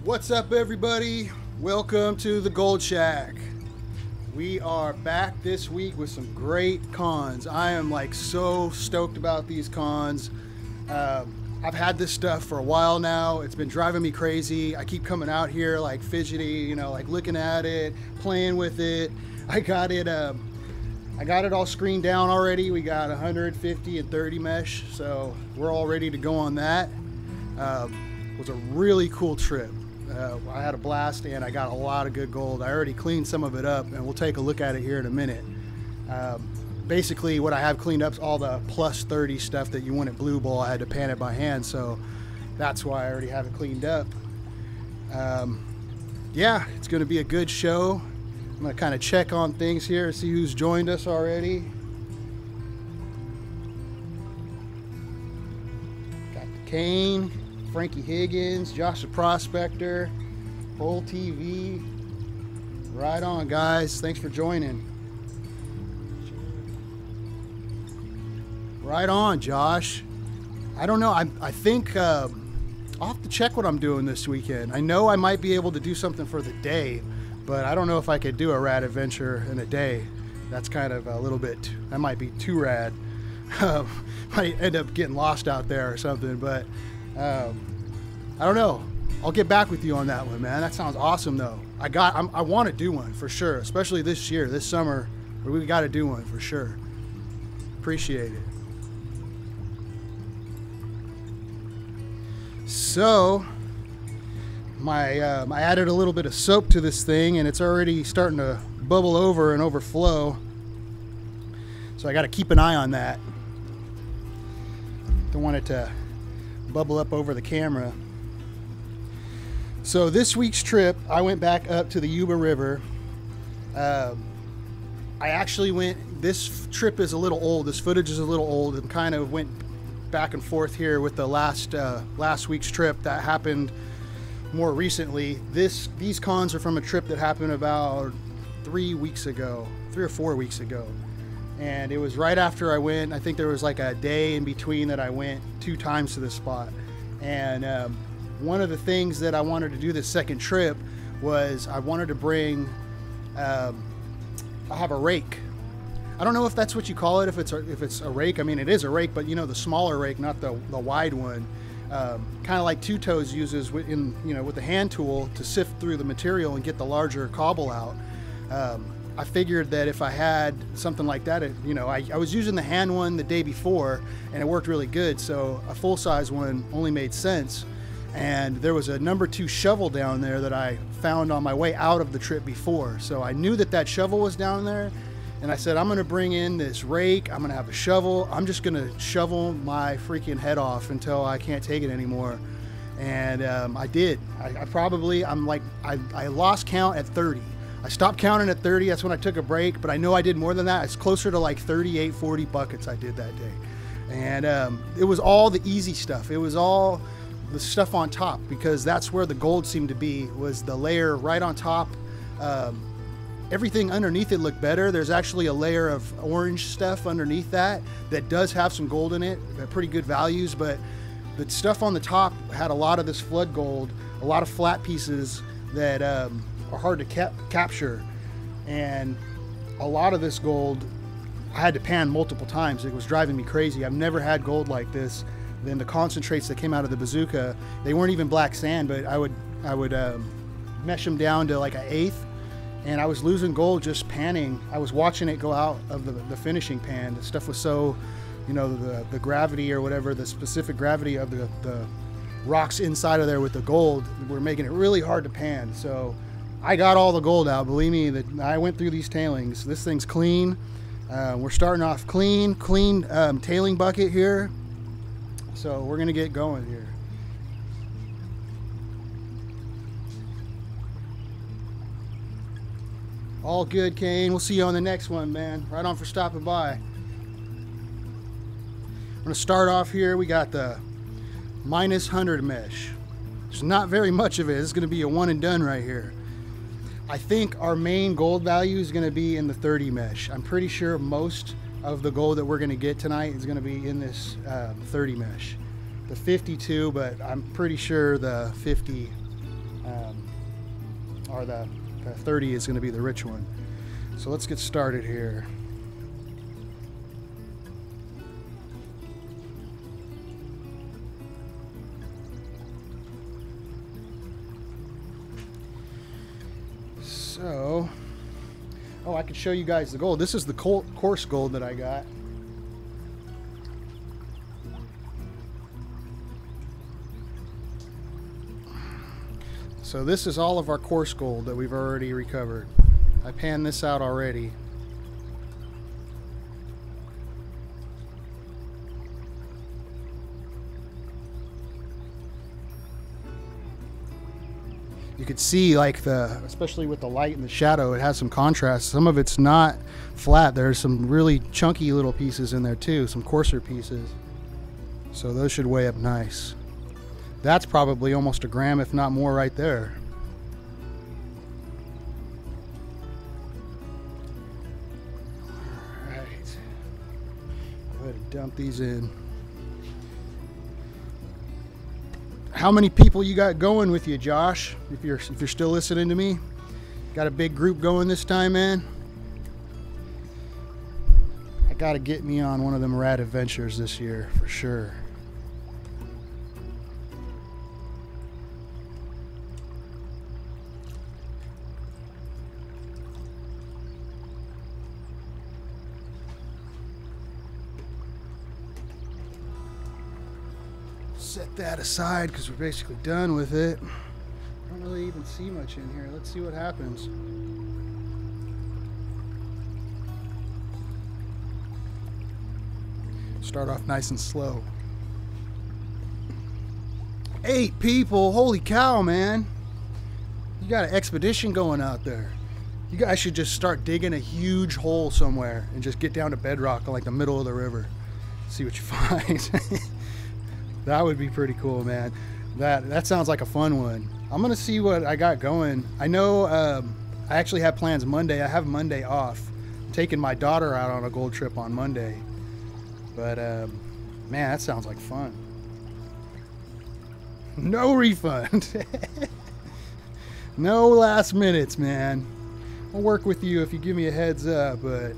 What's up, everybody? Welcome to the Gold Shack. We are back this week with some great cons. I am like so stoked about these cons. I've had this stuff for a while now. It's been driving me crazy. I keep coming out here like fidgety, you know, like looking at it, playing with it. I got it all screened down already. We got 150 and 30 mesh, so we're all ready to go on that. It was a really cool trip. I had a blast and I got a lot of good gold. I already cleaned some of it up and we'll take a look at it here in a minute. Basically what I have cleaned up is all the plus 30 stuff that you want at Blue Bowl. I had to pan it by hand, so that's why I already have it cleaned up. Yeah, it's going to be a good show. I'm going to kind of check on things here, see who's joined us already. Got Kane, Frankie Higgins, Josh the Prospector, Whole TV. Right on, guys. Thanks for joining. Right on, Josh. I don't know. I think I'll have to check what I'm doing this weekend. I know I might be able to do something for the day, but I don't know if I could do a rad adventure in a day. That's kind of a little bit, that might be too rad. Might end up getting lost out there or something, but I don't know. I'll get back with you on that one, man. That sounds awesome, though. I want to do one for sure, especially this year, this summer. We got to do one for sure. Appreciate it. So, I added a little bit of soap to this thing, and it's already starting to bubble over and overflow. So I got to keep an eye on that. Don't want it to bubble up over the camera. So this week's trip, I went back up to the Yuba River. I actually went, this trip is a little old, this footage is a little old, and kind of went back and forth here with the last week's trip that happened more recently. These cons are from a trip that happened about 3 weeks ago, 3 or 4 weeks ago. And it was right after I went. I think there was like a day in between that I went 2 times to this spot. And one of the things that I wanted to do this second trip was I wanted to bring, I have a rake. I don't know if that's what you call it, if it's a rake. I mean, it is a rake, but you know, the smaller rake, not the wide one. Kind of like Two Toes uses with the hand tool to sift through the material and get the larger cobble out. I figured that if I had something like that, I was using the hand one the day before and it worked really good, so a full-size one only made sense. And there was a number 2 shovel down there that I found on my way out of the trip before, so I knew that shovel was down there. And I said, I'm gonna bring in this rake, I'm gonna have a shovel, I'm just gonna shovel my freaking head off until I can't take it anymore. And I did. I lost count at 30. I stopped counting at 30, that's when I took a break, but I know I did more than that. It's closer to like 38, 40 buckets I did that day. And it was all the easy stuff. It was all the stuff on top, because that's where the gold seemed to be, was the layer right on top. Everything underneath it looked better. There's actually a layer of orange stuff underneath that does have some gold in it, pretty good values, but the stuff on the top had a lot of this flood gold, a lot of flat pieces that are hard to capture. And a lot of this gold, I had to pan multiple times. It was driving me crazy. I've never had gold like this. Then the concentrates that came out of the bazooka, they weren't even black sand, but I would mesh them down to like 1/8. And I was losing gold just panning. I was watching it go out of the finishing pan. The stuff was so, the gravity or whatever, the specific gravity of the rocks inside of there with the gold were making it really hard to pan. So I got all the gold out. Believe me, that I went through these tailings. This thing's clean. We're starting off clean tailing bucket here. So we're gonna get going here. All good, Kane. We'll see you on the next one, man. Right on for stopping by. I'm gonna start off here. We got the -100 mesh. There's not very much of it. It's gonna be a one and done right here. I think our main gold value is gonna be in the 30 mesh. I'm pretty sure most of the gold that we're gonna get tonight is gonna be in this 30 mesh. The 52, but I'm pretty sure the 50 or the 30 is going to be the rich one. So let's get started here. So, oh, I could show you guys the gold. This is the coarse gold that I got. So this is all of our coarse gold that we've already recovered. I panned this out already. You could see, like, especially with the light and the shadow, it has some contrast. Some of it's not flat. There's some really chunky little pieces in there too, some coarser pieces. So those should weigh up nice. That's probably almost a gram, if not more, right there. All right. Go ahead and dump these in. How many people you got going with you, Josh? If you're still listening to me, got a big group going this time, man. I gotta get me on one of them rad adventures this year for sure. Set that aside because we're basically done with it. I don't really even see much in here. Let's see what happens. Start off nice and slow. 8 people, holy cow, man. You got an expedition going out there. You guys should just start digging a huge hole somewhere and just get down to bedrock in like the middle of the river. See what you find. That would be pretty cool, man. That sounds like a fun one. I'm gonna see what I got going. I know I actually have plans Monday. I have Monday off. I'm taking my daughter out on a gold trip on Monday. But man, that sounds like fun. No refund. No last minutes, man. I'll work with you if you give me a heads up, but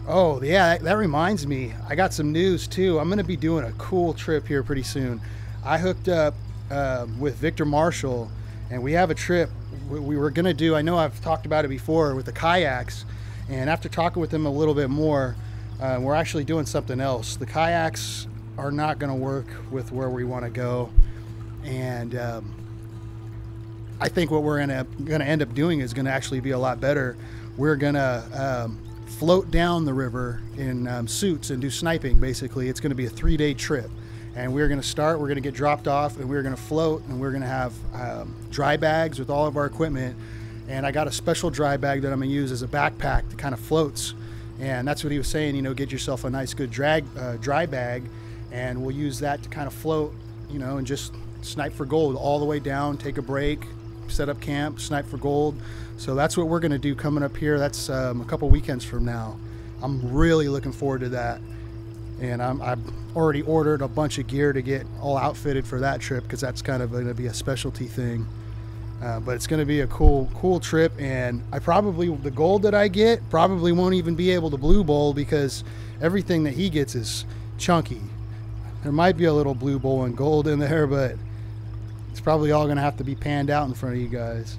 oh, yeah, that reminds me. I got some news, too. I'm going to be doing a cool trip here pretty soon. I hooked up with Victor Marshall, and we have a trip we were going to do. I know I've talked about it before with the kayaks, and after talking with him a little bit more, we're actually doing something else. The kayaks are not going to work with where we want to go, and I think what we're going to end up doing is going to actually be a lot better. We're going to float down the river in suits and do sniping. Basically, it's going to be a 3-day trip, and we're going to get dropped off, and we're going to float, and we're going to have dry bags with all of our equipment. And I got a special dry bag that I'm going to use as a backpack that kind of floats, and that's what he was saying, you know, get yourself a nice good dry bag, and we'll use that to kind of float, you know, and just snipe for gold all the way down, take a break, set up camp, snipe for gold. So that's what we're going to do coming up here. That's a couple weekends from now. I'm really looking forward to that, and I've already ordered a bunch of gear to get all outfitted for that trip, because that's kind of going to be a specialty thing. But it's going to be a cool trip, and the gold that I get probably won't even be able to blue bowl, because everything that he gets is chunky. There might be a little blue bowl and gold in there, but it's probably all going to have to be panned out in front of you guys.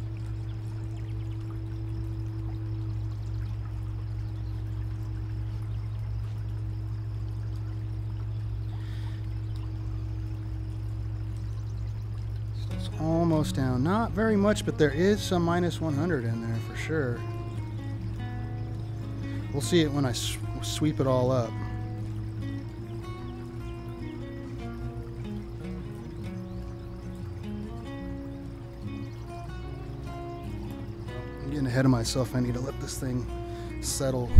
It's almost down. Not very much, but there is some minus 100 in there for sure. We'll see it when I sweep it all up. I'm getting ahead of myself. I need to let this thing settle.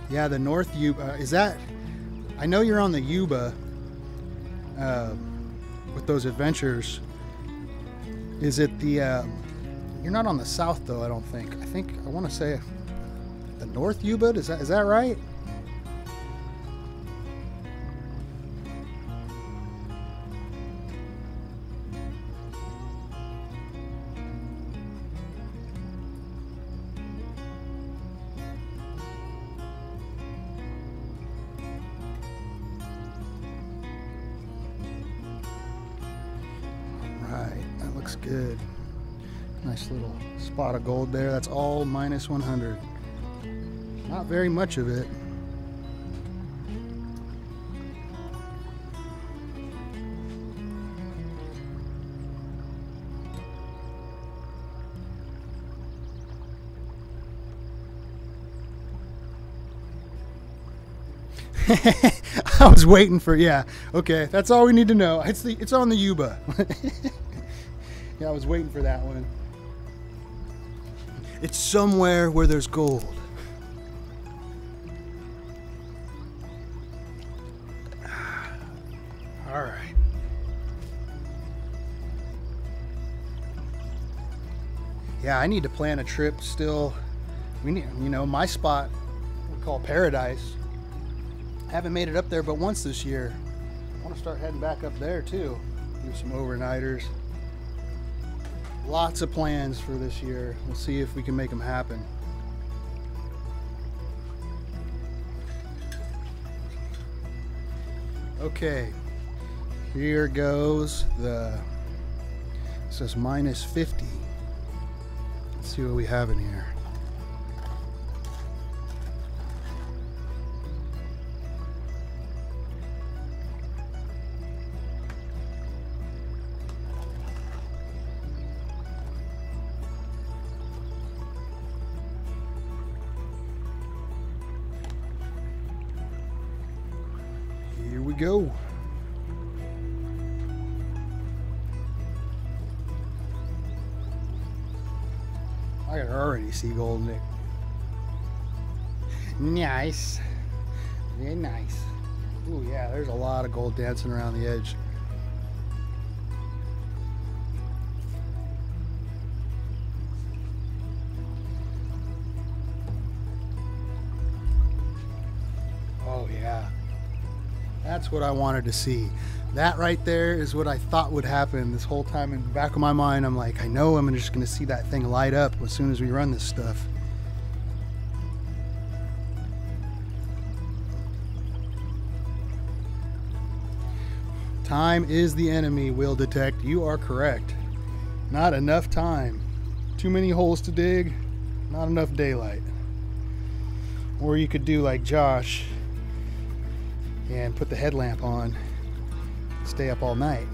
Yeah, the North Yuba. Is that... I know you're on the Yuba with those adventures. Is it the... you're not on the South, though, I don't think. I want to say... the North Yuba. Is that right? Looks good. Nice little spot of gold there. That's all minus 100. Not very much of it. I was waiting for, yeah. Okay, that's all we need to know. It's on the Yuba. Yeah, I was waiting for that one. It's somewhere where there's gold. All right. Yeah, I need to plan a trip still. We need, my spot we call Paradise. Haven't made it up there but once this year. I want to start heading back up there too. Do some overnighters. Lots of plans for this year. We'll see if we can make them happen. Okay, here goes it says minus 50. Let's see what we have in here. Here we go. I can already see gold, Nick. Nice. Very nice. Ooh, yeah, there's a lot of gold dancing around the edge. Oh, yeah. That's what I wanted to see. That right there is what I thought would happen this whole time. In the back of my mind, I'm like, I know I'm just going to see that thing light up as soon as we run this stuff. Time is the enemy, Will Detect. You are correct. Not enough time. Too many holes to dig. Not enough daylight. Or you could do like Josh and put the headlamp on, stay up all night.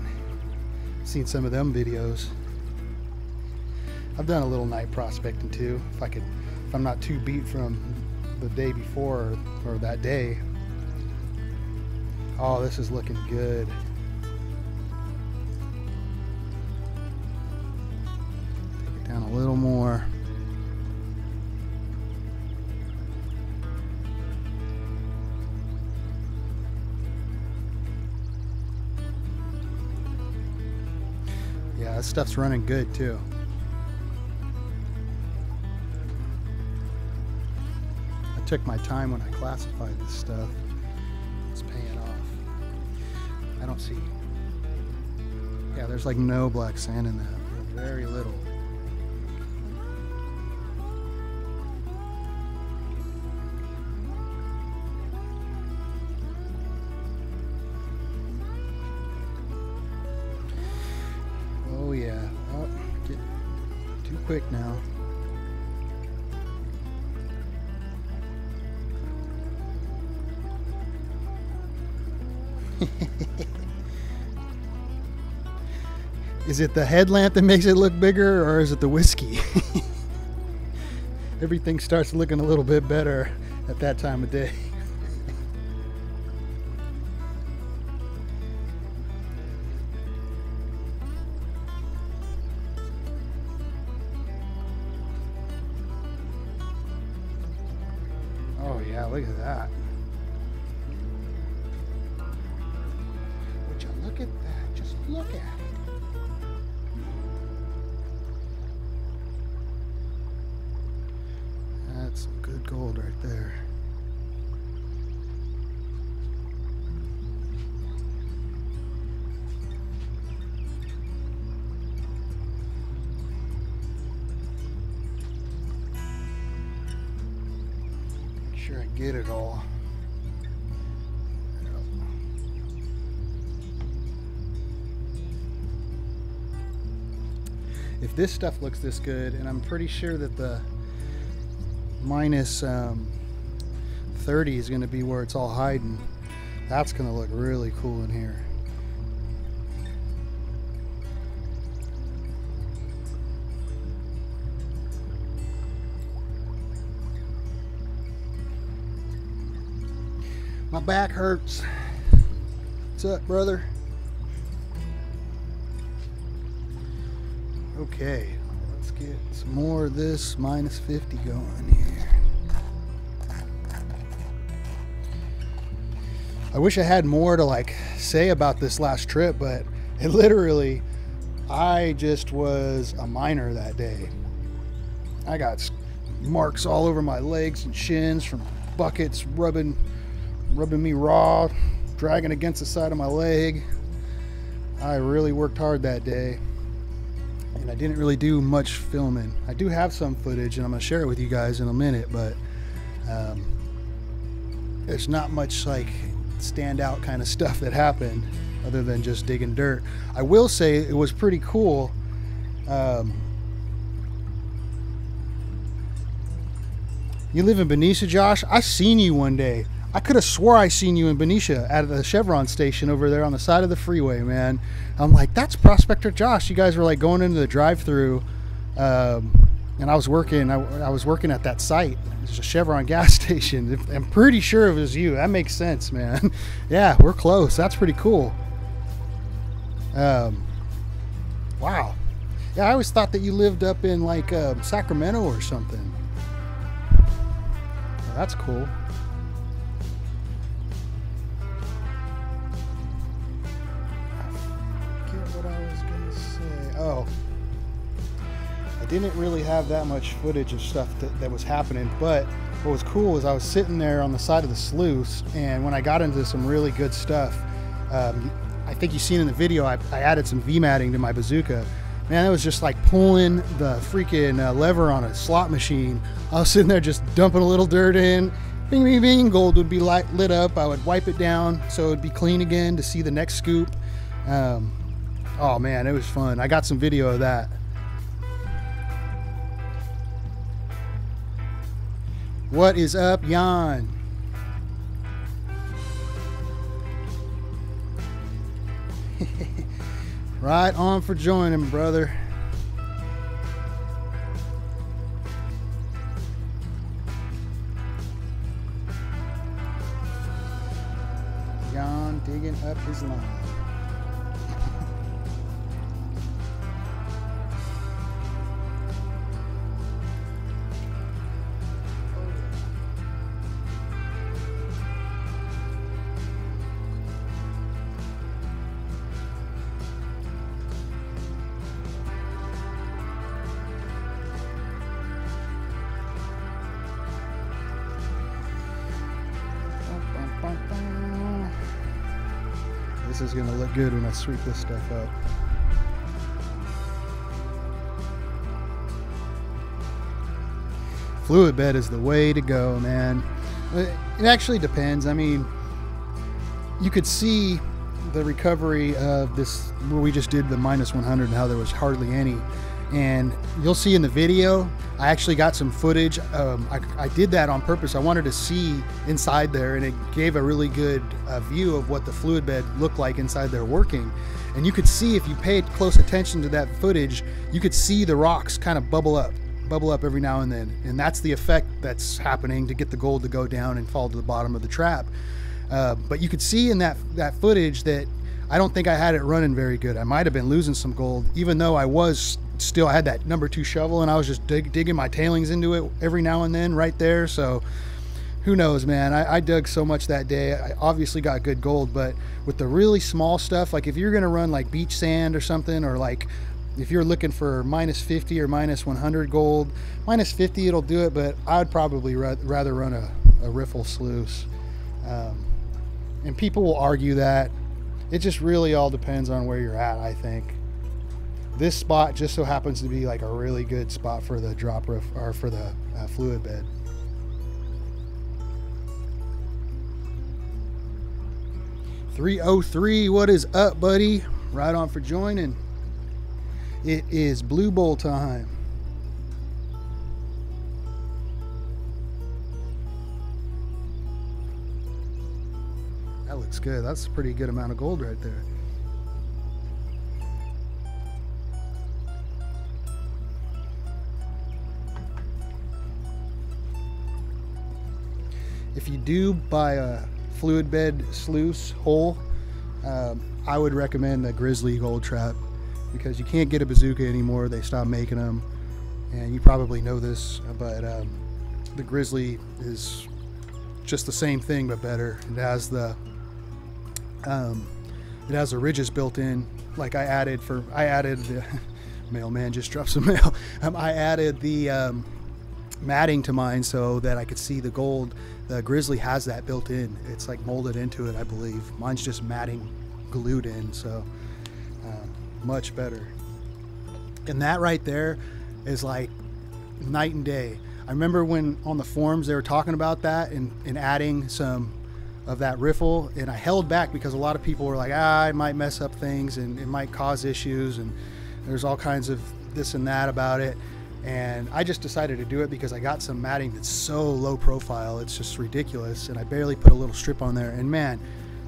Seen some of them videos. I've done a little night prospecting too, if I'm not too beat from the day before or that day. Oh, this is looking good. Take it down a little more. Yeah, this stuff's running good too. I took my time when I classified this stuff. It's paying off. I don't see. Yeah, there's like no black sand in that. Very little. Oh yeah, oh, get too quick now. Is it the headlamp that makes it look bigger, or is it the whiskey? Everything starts looking a little bit better at that time of day. Oh yeah, look at that. Would you look at that? Just look at it. That's some good gold right there. Make sure I get it all. If this stuff looks this good, and I'm pretty sure that the minus 30 is going to be where it's all hiding, that's going to look really cool in here. My back hurts. What's up, brother? Okay, let's get some more of this minus 50 going here. I wish I had more to like say about this last trip, but it literally, I just was a miner that day. I got marks all over my legs and shins from buckets rubbing me raw, dragging against the side of my leg. I really worked hard that day. And I didn't really do much filming. I do have some footage and I'm going to share it with you guys in a minute, but there's not much like standout kind of stuff that happened other than just digging dirt. I will say it was pretty cool. You live in Benicia, Josh? I seen you one day. I could have swore I seen you in Benicia at the Chevron station over there on the side of the freeway, man. I'm like, that's Prospector Josh. You guys were like going into the drive-through, and I was working. I was working at that site. It's a Chevron gas station. I'm pretty sure it was you. That makes sense, man. Yeah, we're close. That's pretty cool. Wow. Yeah, I always thought that you lived up in like Sacramento or something. Well, that's cool. Oh, I didn't really have that much footage of stuff that was happening, but what was cool is I was sitting there on the side of the sluice, and when I got into some really good stuff, I think you've seen in the video, I added some V-matting to my bazooka. Man, it was just like pulling the freaking lever on a slot machine. I was sitting there just dumping a little dirt in, bing, bing, bing, gold would be lit up. I would wipe it down so it would be clean again to see the next scoop. Oh man, it was fun. I got some video of that. What is up, Jan? Right on for joining, brother. Jan digging up his line. This is going to look good when I sweep this stuff up. Fluid bed is the way to go, man. It actually depends. I mean, you could see the recovery of this, where we just did the minus 100 and how there was hardly any. And you'll see in the video, I actually got some footage. I did that on purpose. I wanted to see inside there, and it gave a really good view of what the fluid bed looked like inside there working. And you could see, if you paid close attention to that footage, you could see the rocks kind of bubble up every now and then. And that's the effect that's happening to get the gold to go down and fall to the bottom of the trap. But you could see in that footage that I don't think I had it running very good. I might have been losing some gold, even though I had that number 2 shovel, and I was just digging my tailings into it every now and then right there. So who knows, man. I dug so much that day. I obviously got good gold, but with the really small stuff, like if you're gonna run like beach sand or something, or like If you're looking for minus 50 or minus 100 gold, minus 50 it'll do it, but I'd probably rather run a riffle sluice. And people will argue that. It just really all depends on where you're at, I think. This spot just so happens to be like a really good spot for the drop riff, or for the fluid bed. $303, what is up, buddy? Right on for joining. It is blue bowl time. That looks good. That's a pretty good amount of gold right there. If you do buy a fluid bed sluice hole, I would recommend the Grizzly Gold Trap, because you can't get a bazooka anymore. They stopped making them, and you probably know this, but the Grizzly is just the same thing but better. It has the ridges built in. Like I added the mailman just dropped some mail. I added the matting to mine so that I could see the gold. The Grizzly has that built in. It's like molded into it, I believe. Mine's just matting glued in, so much better. And that right there is like night and day. I remember when on the forums they were talking about that and adding some of that riffle, and I held back because a lot of people were like, it might mess up things and it might cause issues, and there's all kinds of this and that about it. And I just decided to do it because I got some matting that's so low profile, it's just ridiculous, and I barely put a little strip on there. And man,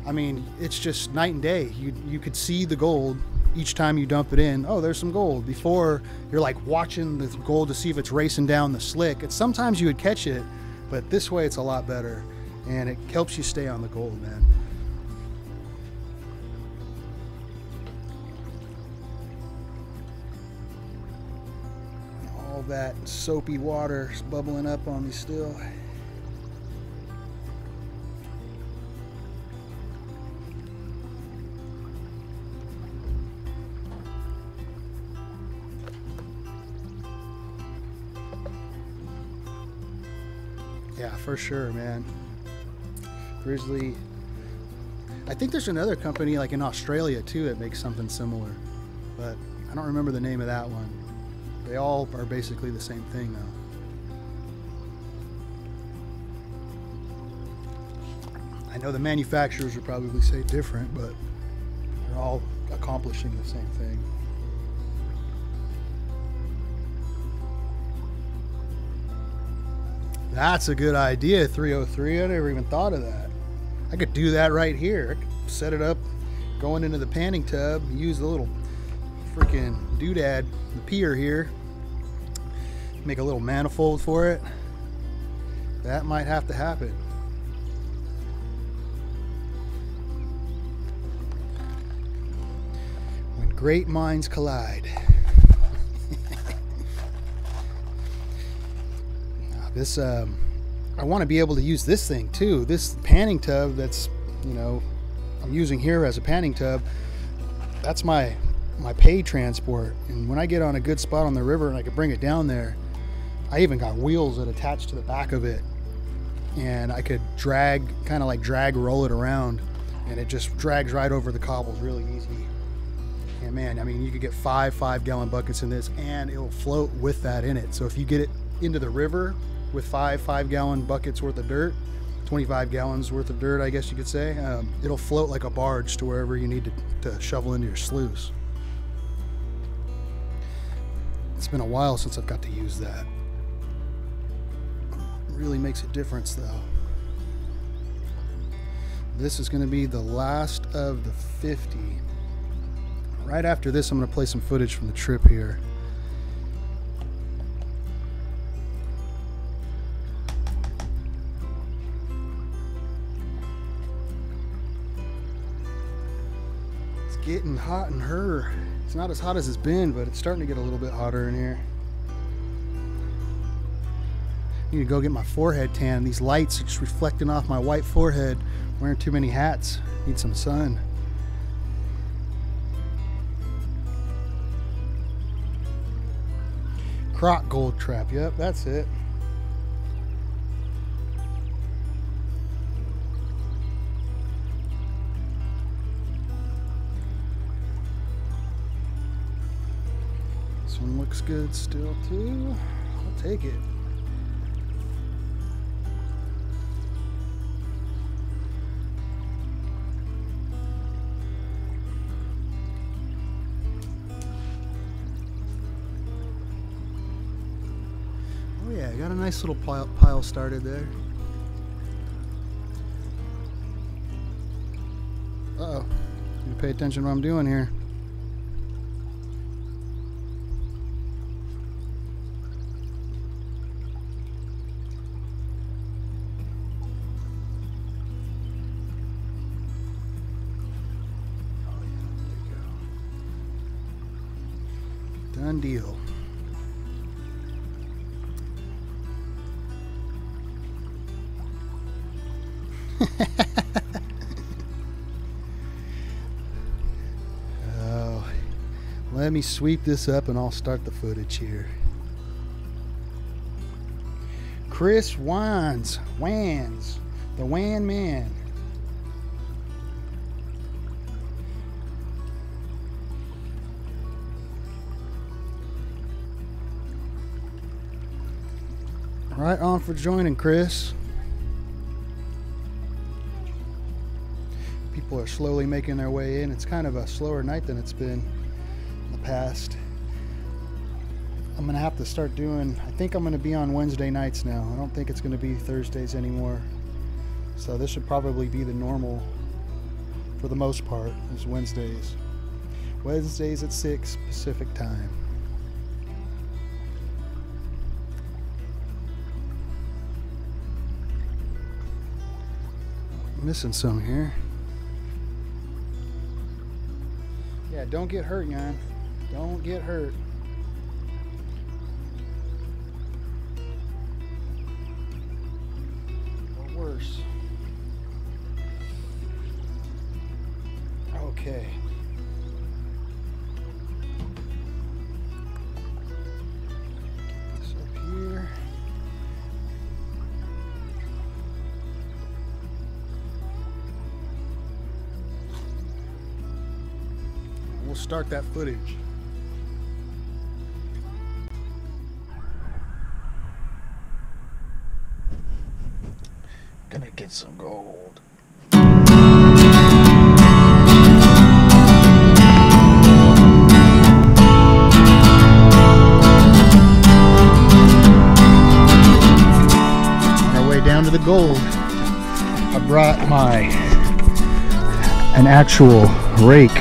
I mean, it's just night and day. You could see the gold each time you dump it in. Oh, there's some gold. Before, you're like watching the gold to see if it's racing down the slick. And sometimes you would catch it, but this way it's a lot better, and it helps you stay on the gold, man. All that soapy water is bubbling up on me still. Yeah, for sure, man. Grizzly. I think there's another company like in Australia too that makes something similar, but I don't remember the name of that one. They all are basically the same thing though. I know the manufacturers would probably say different, but they're all accomplishing the same thing. That's a good idea, 303. I never even thought of that. I could do that right here. I could set it up going into the panning tub, use the little freaking doodad, the pier here, make a little manifold for it. That might have to happen. When great minds collide. This, I want to be able to use this thing too. This panning tub that's, you know, I'm using here as a panning tub, that's my pay transport. And when I get on a good spot on the river and I can bring it down there, I even got wheels that attach to the back of it, and I could drag, kind of like drag roll it around, and it just drags right over the cobbles really easy. And man, I mean, you could get 5 gallon buckets in this and it'll float with that in it. So if you get it into the river with 5 gallon buckets worth of dirt, 25 gallons worth of dirt, I guess you could say, it'll float like a barge to wherever you need to shovel into your sluice. It's been a while since I've got to use that. It really makes a difference though. This is going to be the last of the 50. Right after this, I'm going to play some footage from the trip here. Getting hot in her. It's not as hot as it's been, but it's starting to get a little bit hotter in here. I need to go get my forehead tan. These lights are just reflecting off my white forehead. Wearing too many hats. Need some sun. Croc gold trap. Yep, that's it. This one looks good still too. I'll take it. Oh yeah, I got a nice little pile started there. Uh-oh. Need to pay attention to what I'm doing here. Done deal. Oh, let me sweep this up and I'll start the footage here. Chris Wans, the Wan Man. Right on for joining, Chris. People are slowly making their way in. It's kind of a slower night than it's been in the past. I'm gonna have to start doing, I think I'm gonna be on Wednesday nights now. I don't think it's gonna be Thursdays anymore. So this should probably be the normal for the most part, is Wednesdays. Wednesdays at 6 Pacific time. Missing some here. Yeah, don't get hurt, Jan. Don't get hurt. Or worse. Okay. Get this up here. We'll start that footage. Gonna get some gold. On our way down to the gold, I brought an actual rake.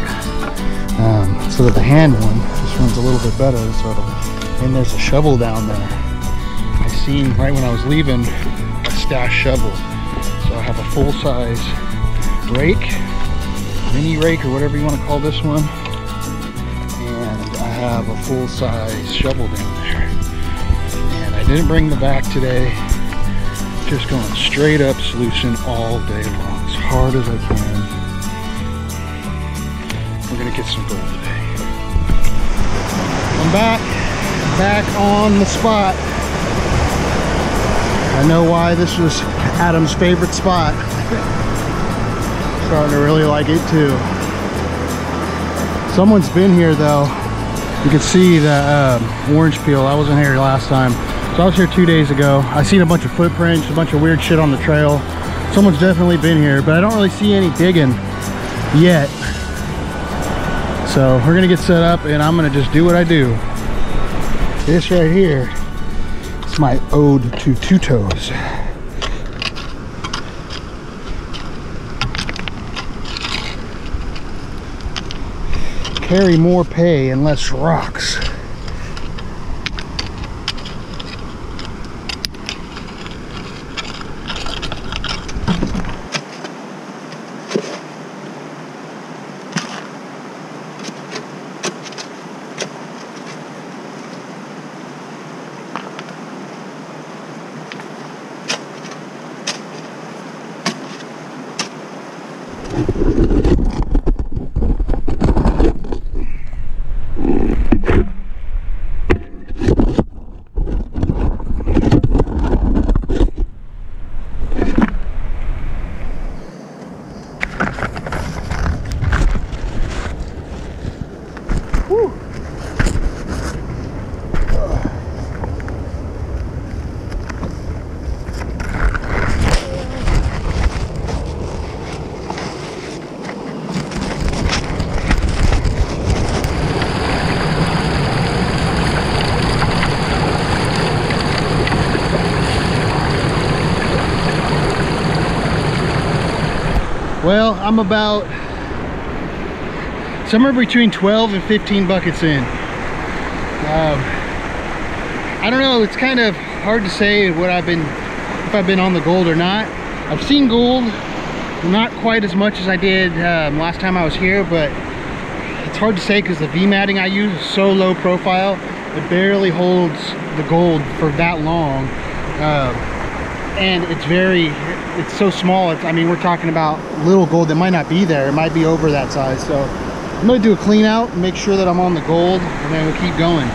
So that the hand one, this one's a little bit better, and there's a shovel down there. I seen right when I was leaving a stash shovel. So I have a full-size rake, mini rake or whatever you want to call this one, and I have a full-size shovel down there. And I didn't bring the vac today, just going straight up sluicing all day long, as hard as I can. We're gonna get some gold today. I'm back on the spot. I know why this was Adam's favorite spot. Starting to really like it too. Someone's been here though. You can see the orange peel. I wasn't here last time. So I was here 2 days ago. I seen a bunch of footprints, a bunch of weird shit on the trail. Someone's definitely been here, but I don't really see any digging yet. So we're gonna get set up and I'm gonna just do what I do. This right here is my ode to two toes. Carry more pay and less rocks. Well, I'm about somewhere between 12 and 15 buckets in. I don't know, it's kind of hard to say what if I've been on the gold or not. I've seen gold, not quite as much as I did last time I was here, but it's hard to say because the V matting I use is so low profile, it barely holds the gold for that long. And it's so small. I mean, we're talking about little gold that might not be there. It might be over that size. So I'm gonna do a clean out and make sure that I'm on the gold, and then we'll keep going.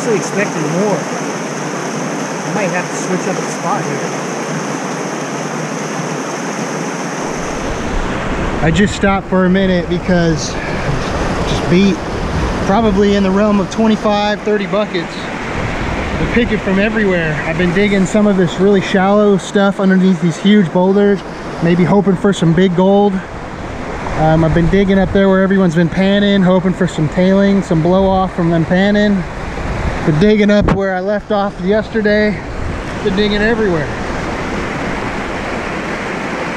Expecting more. I might have to switch up the spot here. I just stopped for a minute because just beat probably in the realm of 25-30 buckets. I'm picking from everywhere. I've been digging some of this really shallow stuff underneath these huge boulders, maybe hoping for some big gold. I've been digging up there where everyone's been panning, hoping for some tailings, some blow off from them panning. Been digging up where I left off yesterday. Been digging everywhere.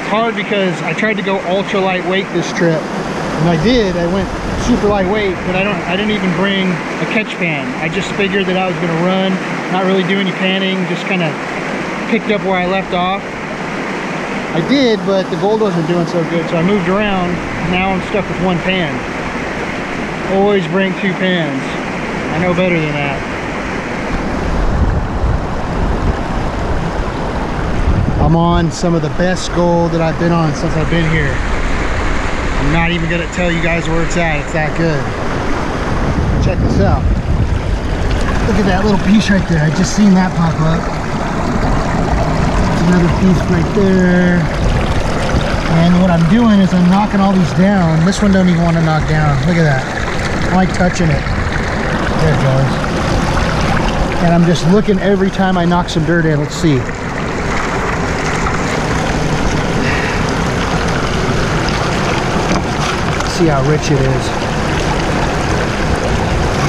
It's hard because I tried to go ultra lightweight this trip, and I did. I went super lightweight, but I didn't even bring a catch pan. I just figured that I was going to run, not really do any panning, just kind of picked up where I left off. I did, but the gold wasn't doing so good, so I moved around. Now I'm stuck with one pan. Always bring two pans. I know better than that. I'm on some of the best gold that I've been on since I've been here. I'm not even gonna tell you guys where it's at. It's that good. Check this out. Look at that little piece right there. I just seen that pop up. Another piece right there. And what I'm doing is I'm knocking all these down. This one don't even want to knock down. Look at that. I'm like touching it. There it goes. And I'm just looking every time I knock some dirt in. Let's see. See how rich it is.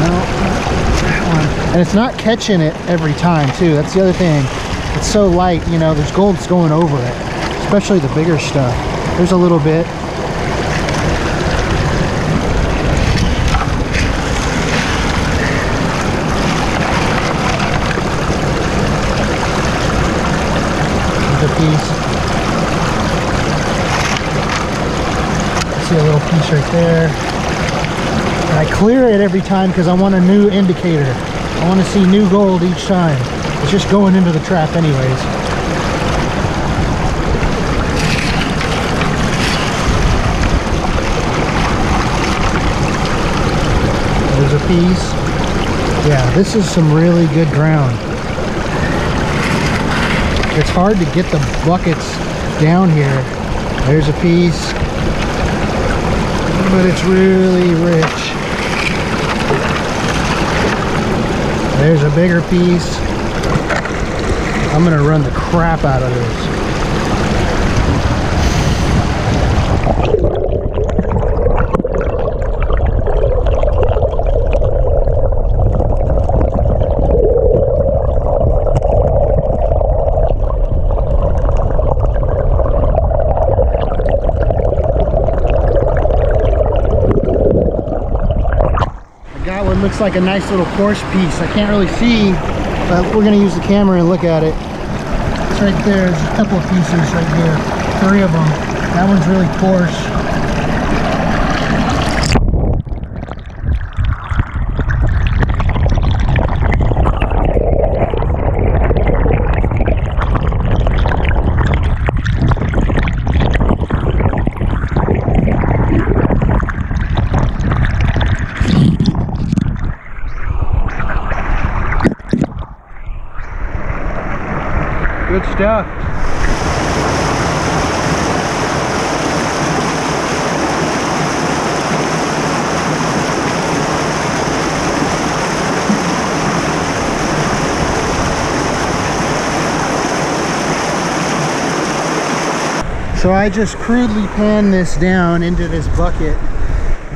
No, that one. And it's not catching it every time too. That's the other thing. It's so light, you know, there's gold that's going over it, especially the bigger stuff. There's a little bit. There's a piece. See a little piece right there. And I clear it every time because I want a new indicator. I want to see new gold each time. It's just going into the trap anyways. There's a piece. Yeah, this is some really good ground. It's hard to get the buckets down here. There's a piece. But it's really rich. There's a bigger piece. I'm gonna run the crap out of this. it looks like a nice little coarse piece. I can't really see, but we're gonna use the camera and look at it. It's right there. There's a couple of pieces right here. 3 of them. That one's really coarse. Good stuff. So I just crudely panned this down into this bucket.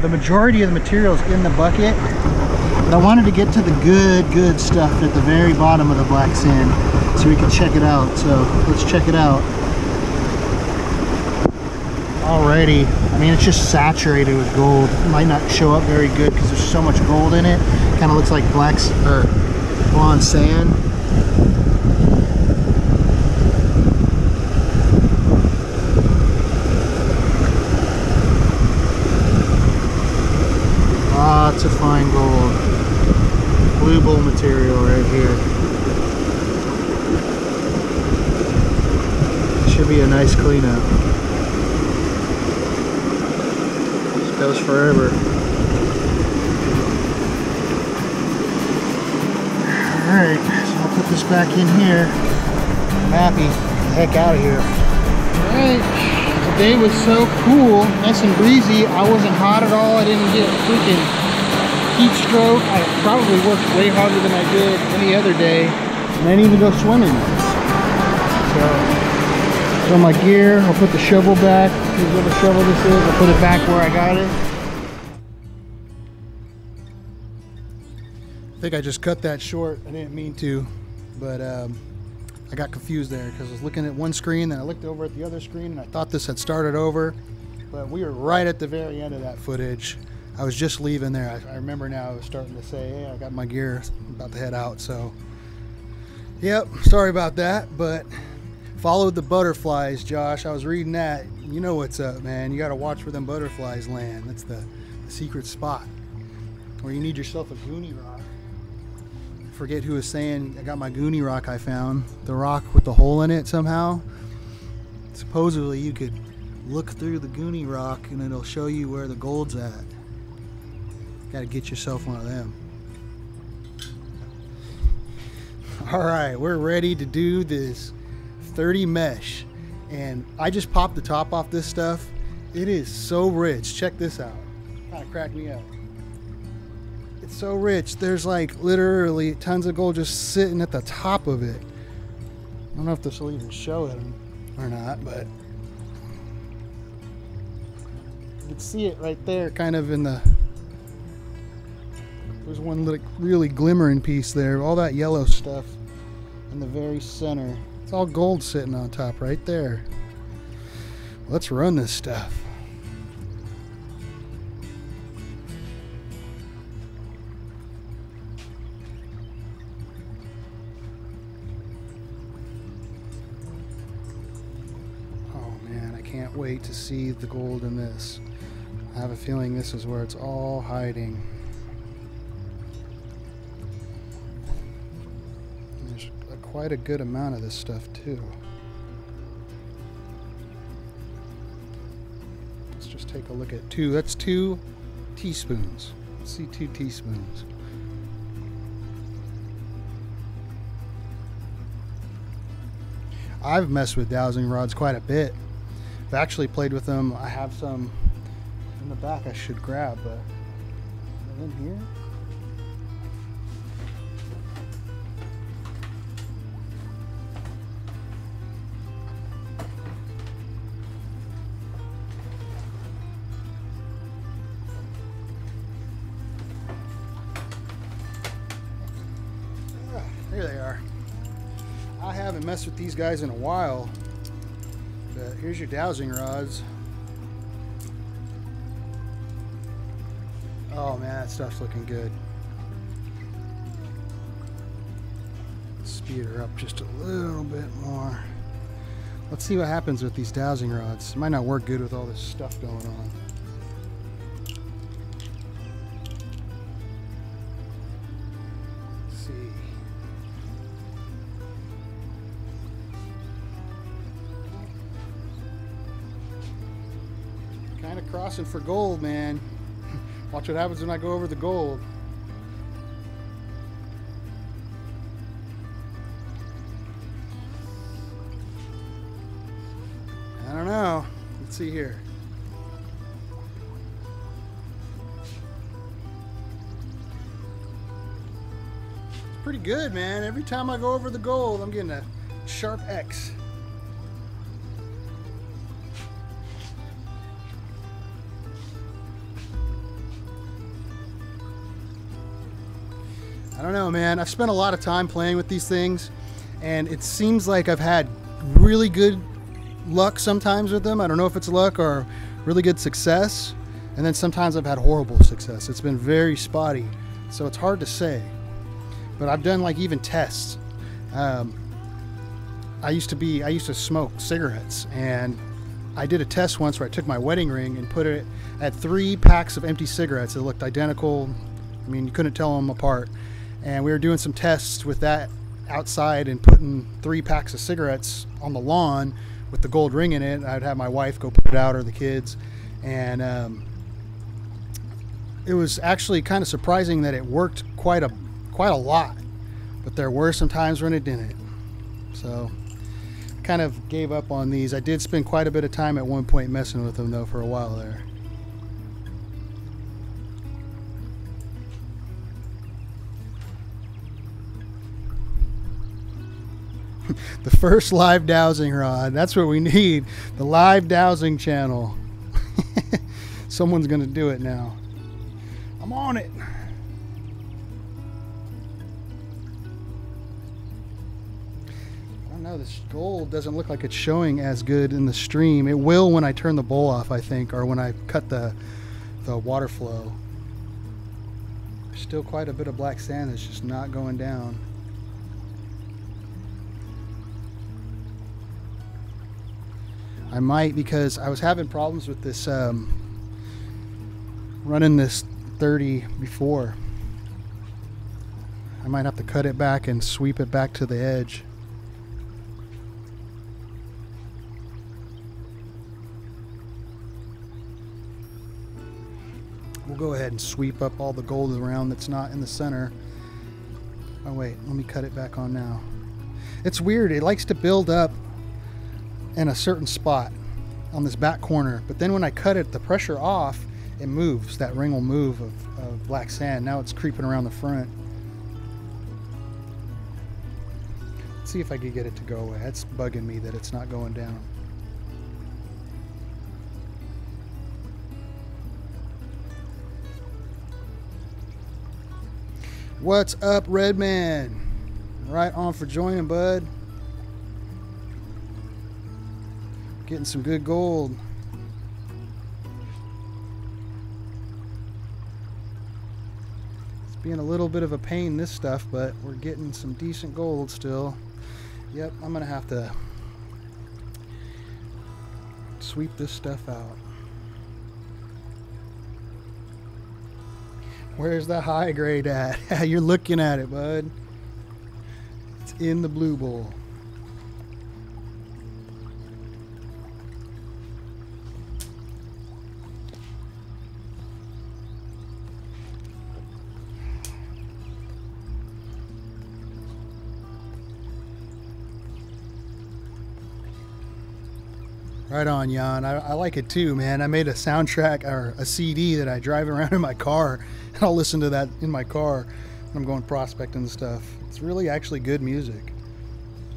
The majority of the material is in the bucket, but I wanted to get to the good stuff at the very bottom of the black sand so we can check it out. So let's check it out. Alrighty, I mean, it's just saturated with gold. It might not show up very good because there's so much gold in it. Kind of looks like blonde sand. Lots of fine gold. Blue bull material right here. Should be a nice cleanup. This goes forever. Alright, so I'll put this back in here. I'm happy. Get the heck out of here. Alright. The day was so cool, nice and breezy. I wasn't hot at all. I didn't get a freaking heat stroke. I probably worked way harder than I did any other day. And I didn't even go swimming. So, throw my gear. I'll put the shovel back. Here's what the shovel this is. I'll put it back where I got it. I think I just cut that short. I didn't mean to, but I got confused there because I was looking at one screen, then I looked over at the other screen, and I thought this had started over, but we were right at the very end of that footage. I was just leaving there. I remember now I was starting to say, hey, I got my gear, I'm about to head out. So, yep, sorry about that, but followed the butterflies, Josh. I was reading that. You know what's up, man. You got to watch where them butterflies land. That's the secret spot where you need yourself a goonie rock. Forget who was saying I got my goonie rock I found, the rock with the hole in it somehow. Supposedly you could look through the goonie rock and it'll show you where the gold's at. Gotta get yourself one of them. Alright, we're ready to do this 30 mesh, and I just popped the top off this stuff. It is so rich. Check this out. Kind of cracked me up. It's so rich. There's like literally tons of gold just sitting at the top of it. I don't know if this will even show it or not, but you can see it right there, kind of in the. There's one like really glimmering piece there. All that yellow stuff in the very center. It's all gold sitting on top right there. Let's run this stuff. Can't wait to see the gold in this. I have a feeling this is where it's all hiding. There's quite a good amount of this stuff too. Let's just take a look at two. That's 2 teaspoons. Let's see 2 teaspoons. I've messed with dowsing rods quite a bit. I've actually played with them. I have some in the back I should grab, but in here. Here they are. I haven't messed with these guys in a while. But here's your dowsing rods. Oh man, that stuff's looking good. speed her up just a little bit more. Let's see what happens with these dowsing rods. It might not work good with all this stuff going on. Let's see. Kind of crossing for gold, man. Watch what happens when I go over the gold. I don't know. Let's see here. It's pretty good, man. Every time I go over the gold, I'm getting a sharp X. I don't know, man. I've spent a lot of time playing with these things, and it seems like I've had really good luck sometimes with them. I don't know if it's luck or really good success, and then sometimes I've had horrible success. It's been very spotty, so it's hard to say. But I've done like even tests. I used to smoke cigarettes, and I did a test once where I took my wedding ring and put it at 3 packs of empty cigarettes that looked identical. I mean, you couldn't tell them apart. And we were doing some tests with that outside and putting 3 packs of cigarettes on the lawn with the gold ring in it. I'd have my wife go put it out, or the kids, and it was actually kind of surprising that it worked quite a lot. But there were some times when it didn't. So I kind of gave up on these. I did spend quite a bit of time at one point messing with them though for a while there. The first live dowsing rod. That's what we need. The live dowsing channel. Someone's going to do it now. I'm on it. I don't know. This gold doesn't look like it's showing as good in the stream. It will when I turn the bowl off, I think, or when I cut the water flow. There's still quite a bit of black sand that's just not going down. I might, because I was having problems with this running this 30 before. I might have to cut it back and sweep it back to the edge. We'll go ahead and sweep up all the gold around that's not in the center. Oh wait, let me cut it back on now. It's weird, it likes to build up in a certain spot on this back corner, but then when I cut it, the pressure off, it moves. That ring will move of black sand. Now it's creeping around the front. Let's see if I can get it to go away. That's bugging me that it's not going down. What's up, Redman? Right on for joining, bud. Getting some good gold. It's being a little bit of a pain, this stuff, but we're getting some decent gold still. Yep, I'm gonna have to sweep this stuff out. Where's the high grade at? You're looking at it, bud. It's in the blue bowl. Right on, Jan. I like it too, man. I made a soundtrack or a CD that I drive around in my car, and I'll listen to that in my car when I'm going prospecting and stuff. It's really actually good music.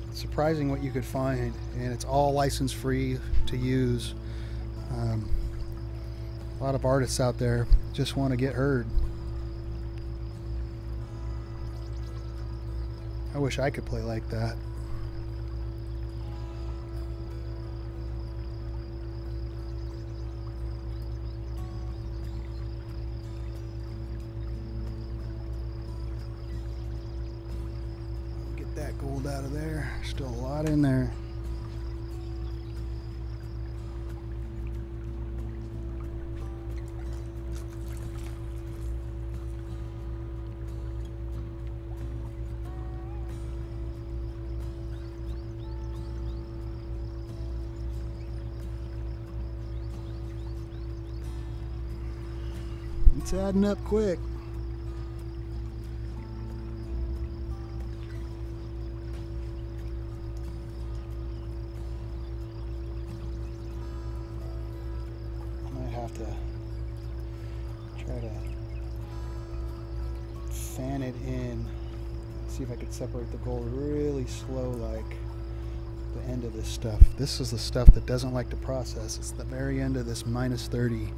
It's surprising what you could find, and it's all license free to use. A lot of artists out there just want to get heard. I wish I could play like that. that gold out of there. Still a lot in there. It's adding up quick. I might have to try to fan it in. See if I could separate the gold really slow, like the end of this stuff. This is the stuff that doesn't like to process. It's the very end of this minus 30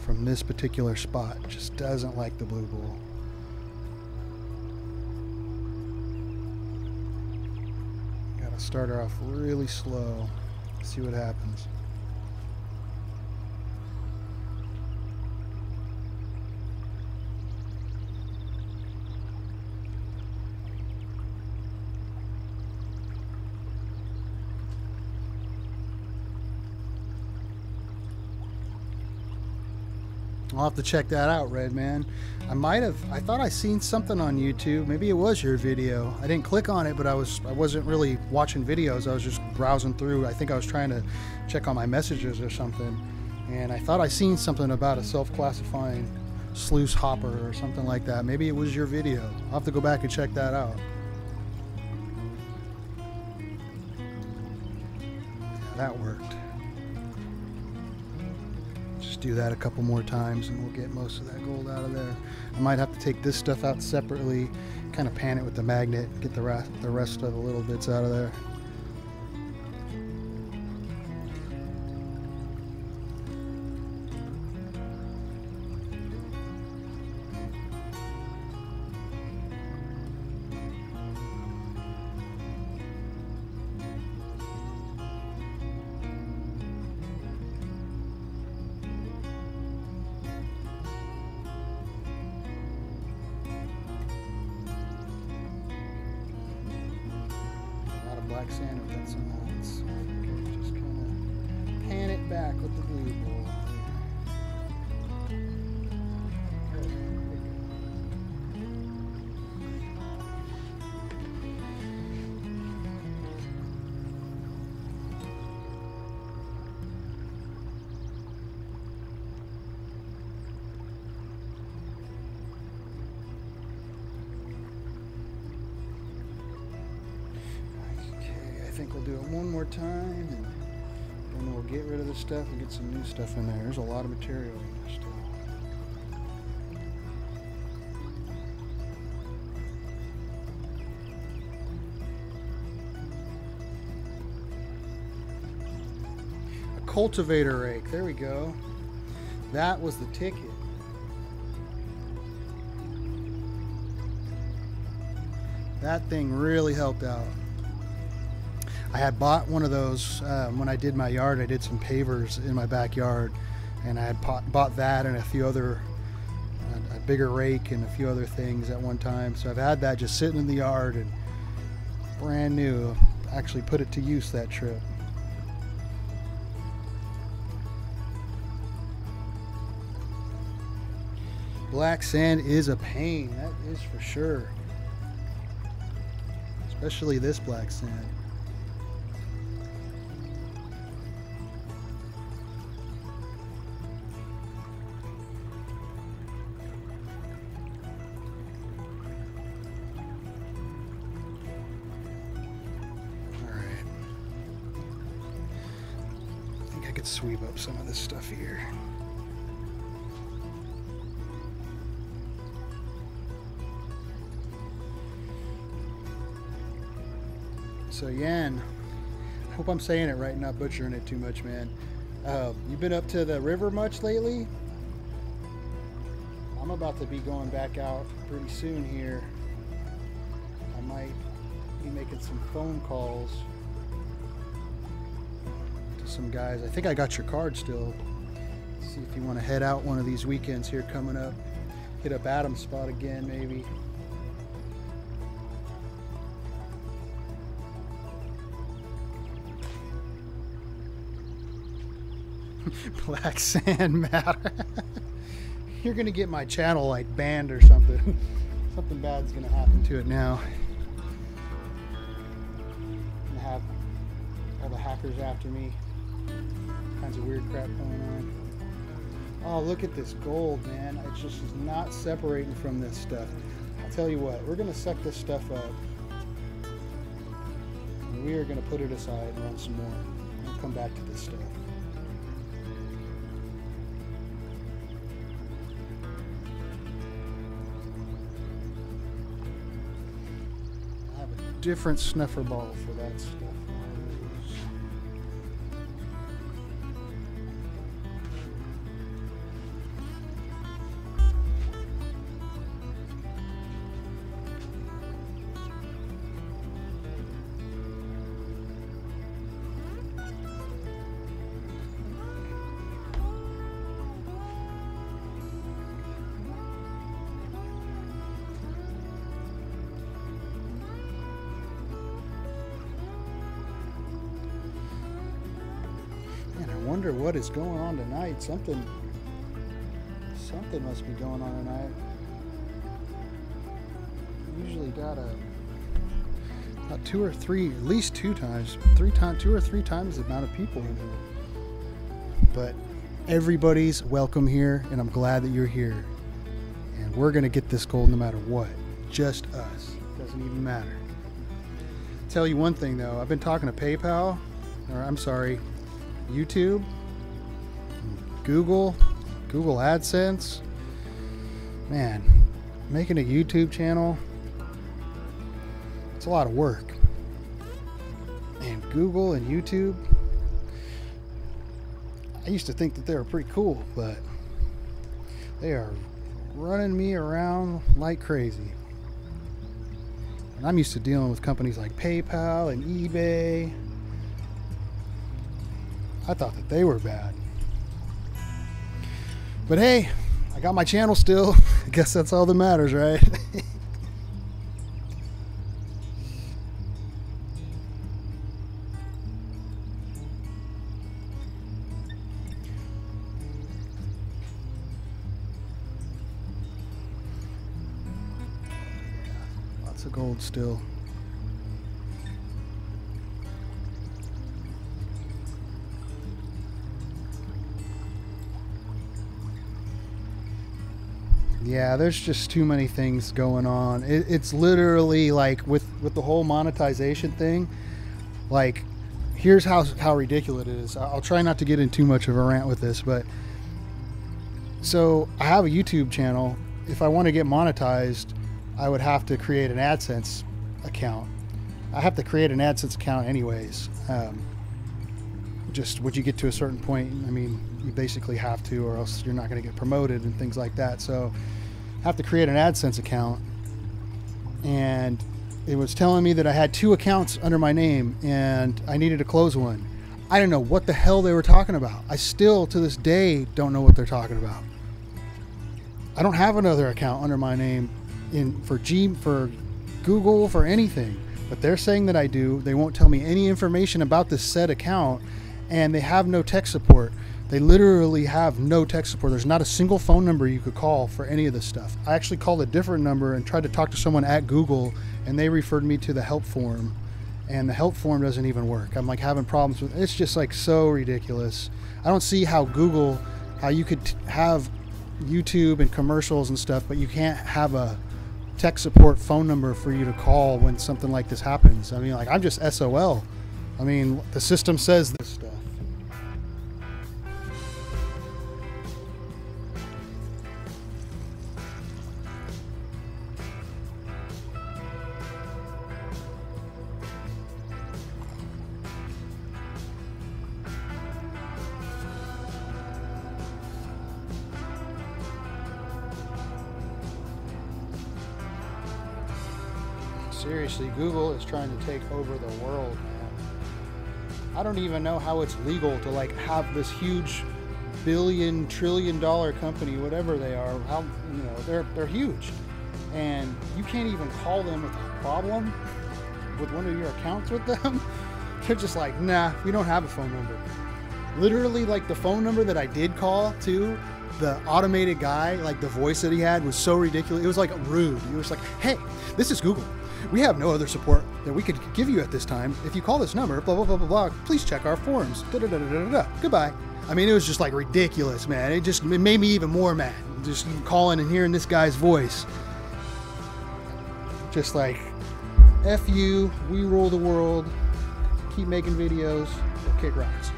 from this particular spot. Just doesn't like the blue bowl. Gotta start her off really slow. See what happens. I'll have to check that out, Red Man. I thought I seen something on YouTube. Maybe it was your video. I didn't click on it, but I wasn't really watching videos. I was just browsing through. I think I was trying to check on my messages or something. And I thought I seen something about a self-classifying sluice hopper or something like that. Maybe it was your video. I'll have to go back and check that out. Yeah, that worked. Do that a couple more times and we'll get most of that gold out of there. I might have to take this stuff out separately, kind of pan it with the magnet, get the rest of the little bits out of there. Black sand with that some so just kind of pan it back with the blue bowl. I think we'll do it one more time and then we'll get rid of the stuff and get some new stuff in there. There's a lot of material in there still. A cultivator rake, there we go. That was the ticket. That thing really helped out. I had bought one of those when I did my yard. I did some pavers in my backyard, and I had bought that and a few other, a bigger rake and a few other things at one time. So I've had that just sitting in the yard and brand new. Actually put it to use that trip. Black sand is a pain, that is for sure. Especially this black sand. I could sweep up some of this stuff here. So Yan, I hope I'm saying it right and not butchering it too much, man. You been up to the river much lately? I'm about to be going back out pretty soon here. I might be making some phone calls some guys. I think I got your card still. See if you want to head out one of these weekends here coming up. Hit up Adam's spot again, maybe. Black sand matter. You're gonna get my channel like banned or something. Something bad's gonna happen to it now. I'm gonna have all the hackers after me. All kinds of weird crap going on. Oh, look at this gold, man. It just is not separating from this stuff. I'll tell you what, we're gonna suck this stuff up. And we are gonna put it aside and run some more. We'll come back to this stuff. I have a different snuffer ball for that stuff. I wonder what is going on tonight. Something must be going on tonight. Usually got about 2 or 3, at least 2 times, 2 or 3 times the amount of people in here. But everybody's welcome here, and I'm glad that you're here. And we're gonna get this gold no matter what. Just us. Doesn't even matter. Tell you one thing though, I've been talking to PayPal, or I'm sorry, YouTube, Google AdSense. Man, making a YouTube channel, it's a lot of work. And Google and YouTube, I used to think that they were pretty cool, but they are running me around like crazy. And I'm used to dealing with companies like PayPal and eBay. I thought that they were bad. But hey, I got my channel still. I guess that's all that matters, right? Lots of gold still. Yeah, there's just too many things going on. It's literally like with the whole monetization thing, like here's how ridiculous it is. I'll try not to get in too much of a rant with this, but so I have a YouTube channel. If I want to get monetized, I would have to create an AdSense account. I have to create an AdSense account anyways. Just when you get to a certain point, I mean, you basically have to, or else you're not going to get promoted and things like that. So I have to create an AdSense account, and it was telling me that I had 2 accounts under my name and I needed to close one. I didn't know what the hell they were talking about. I still to this day don't know what they're talking about. I don't have another account under my name for Google, for anything, but they're saying that I do. They won't tell me any information about this said account, and they have no tech support. They literally have no tech support. There's not a single phone number you could call for any of this stuff. I actually called a different number and tried to talk to someone at Google, and they referred me to the help form, and the help form doesn't even work. I'm like having problems with it. It's just like so ridiculous. I don't see how you could have YouTube and commercials and stuff, but you can't have a tech support phone number for you to call when something like this happens. I mean, like, I'm just SOL. I mean, the system says this stuff. Seriously, Google is trying to take over the world, man. I don't even know how it's legal to like have this huge billion, trillion dollar company, whatever they are, how, you know, they're huge. And you can't even call them with a problem with one of your accounts with them. They're just like, nah, we don't have a phone number. Literally, like the phone number that I did call to, the automated guy, like the voice that he had was so ridiculous. It was like rude. It was like, hey, this is Google. We have no other support that we could give you at this time. If you call this number, blah, blah, blah, blah, blah, please check our forums. Da, da, da, da, da, da. Goodbye. I mean, it was just like ridiculous, man. It made me even more mad. Just calling and hearing this guy's voice. Just like, F you, we rule the world. Keep making videos, or kick rocks.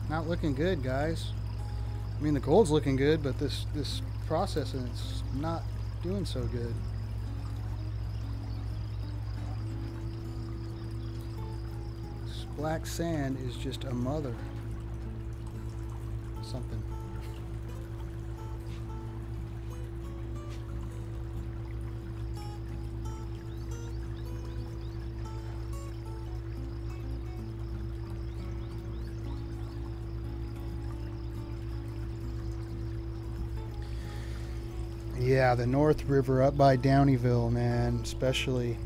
Not looking good, guys. I mean, the gold's looking good, but this processing, it's not doing so good. This black sand is just a mother something. Yeah, the North River up by Downeyville, man, especially,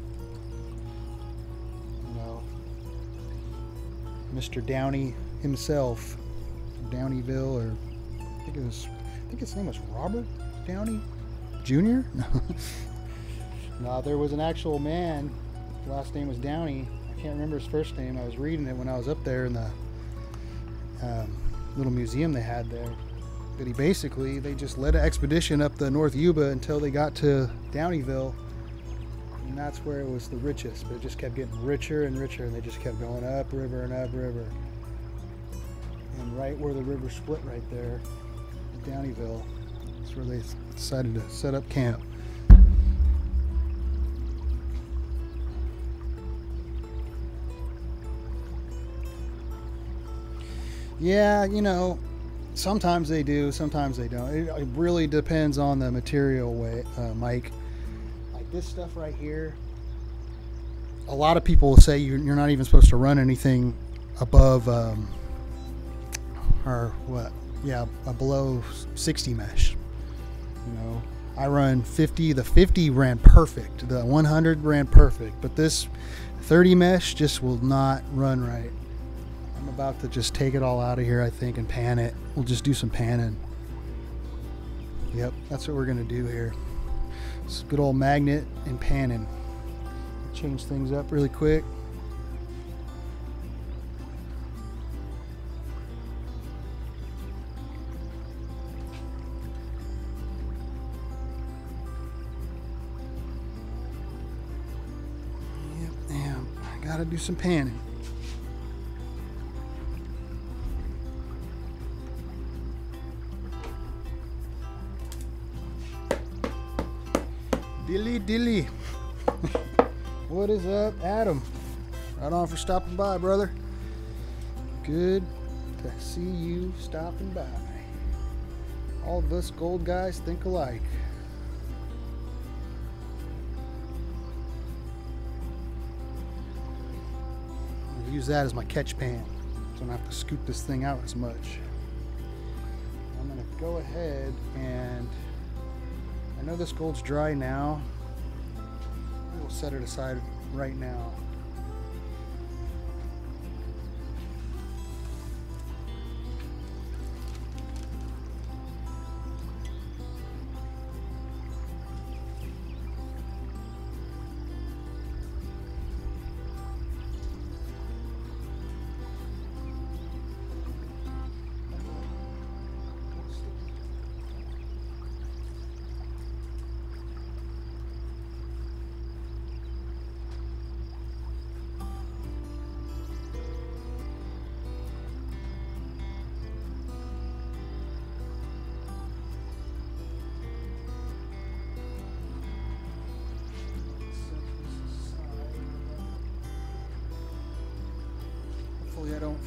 you know, Mr. Downey himself, Downeyville, or I think his name was Robert Downey Jr. No, there was an actual man. His last name was Downey. I can't remember his first name. I was reading it when I was up there in the little museum they had there. But they just led an expedition up the North Yuba until they got to Downeyville, and that's where it was the richest. But it just kept getting richer and richer, and they just kept going up river and up river. And right where the river split right there, Downeyville, that's where they decided to set up camp. Yeah, you know, sometimes they do, sometimes they don't. It really depends on the material, Mike. Like this stuff right here, a lot of people will say you're not even supposed to run anything above, below 60 mesh. You know, I run 50. The 50 ran perfect. The 100 ran perfect, but this 30 mesh just will not run right. I'm about to just take it all out of here, I think, and pan it. We'll just do some panning. Yep, that's what we're gonna do here. It's a good old magnet and panning. Change things up really quick. Yep, damn, I gotta do some panning. Dilly. What is up, Adam? Right on for stopping by, brother. Good to see you stopping by. All of us gold guys think alike. I'll use that as my catch pan, so I don't have to scoop this thing out as much. I'm gonna go ahead and I know this gold's dry now. We'll set it aside right now.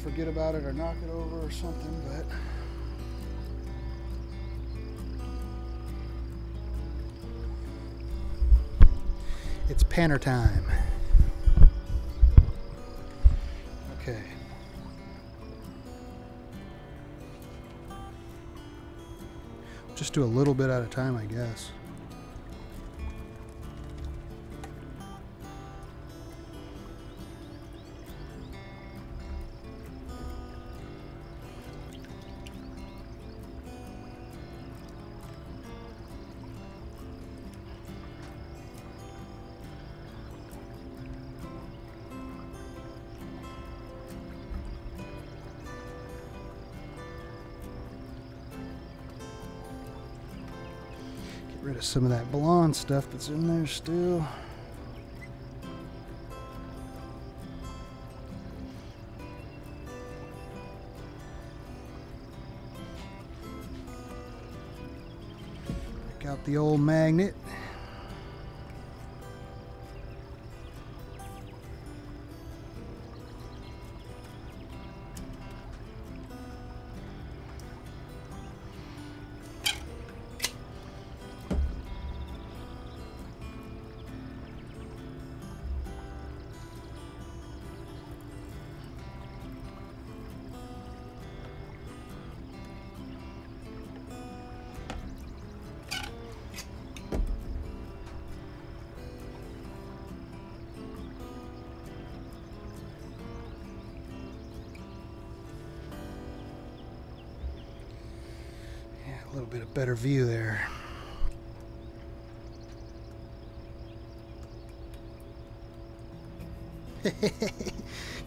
forget about it or knock it over or something, but it's panner time. Okay. Just do a little bit at a time, I guess. Rid of some of that blonde stuff that's in there still. Take out the old magnet. A little bit of better view there.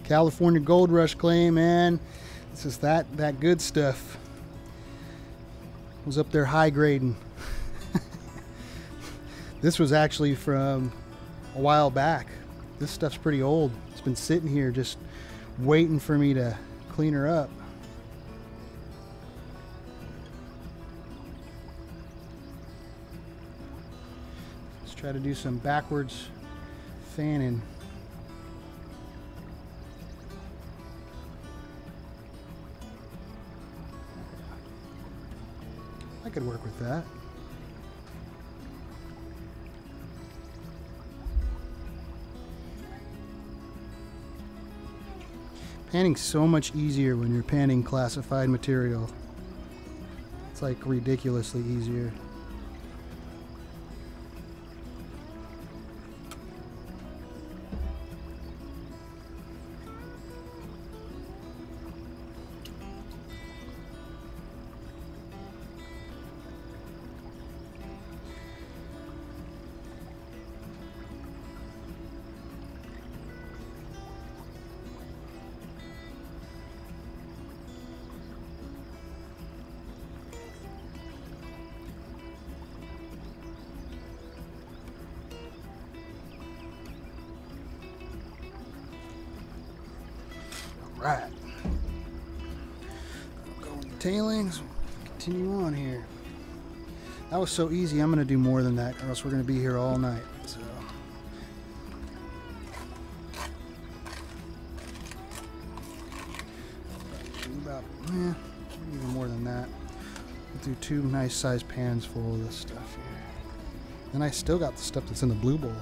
California Gold Rush claim, man. This is that good stuff. Was up there high grading. This was actually from a while back. This stuff's pretty old. It's been sitting here just waiting for me to clean her up. Try to do some backwards fanning. I could work with that. Panning's so much easier when you're panning classified material. It's like ridiculously easier. Right. Go with the tailings. Continue on here. That was so easy. I'm going to do more than that, or else we're going to be here all night. So. About, even more than that. We'll do 2 nice sized pans full of this stuff here. And I still got the stuff that's in the blue bowl.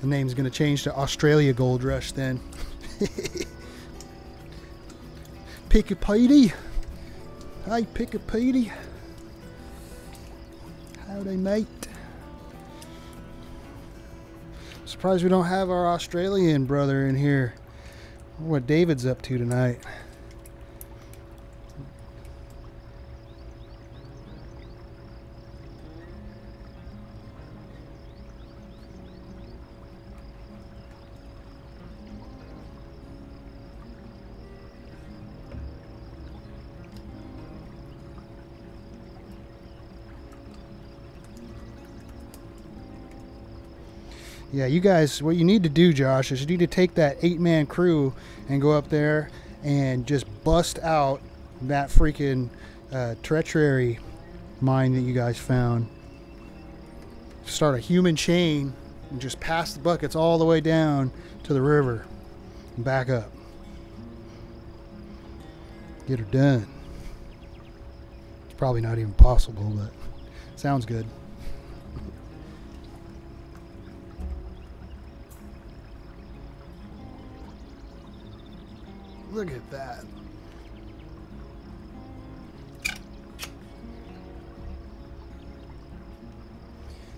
The name's going to change to Australia Gold Rush then. Pick a Petey. Hey, Pick a Petey. Howdy, mate. Surprised we don't have our Australian brother in here. I wonder what David's up to tonight. Yeah, you guys, what you need to do, Josh, is you need to take that 8-man crew and go up there and just bust out that freaking tertiary mine that you guys found. Start a human chain and just pass the buckets all the way down to the river and back up. Get her done. It's probably not even possible, but sounds good. Look at that.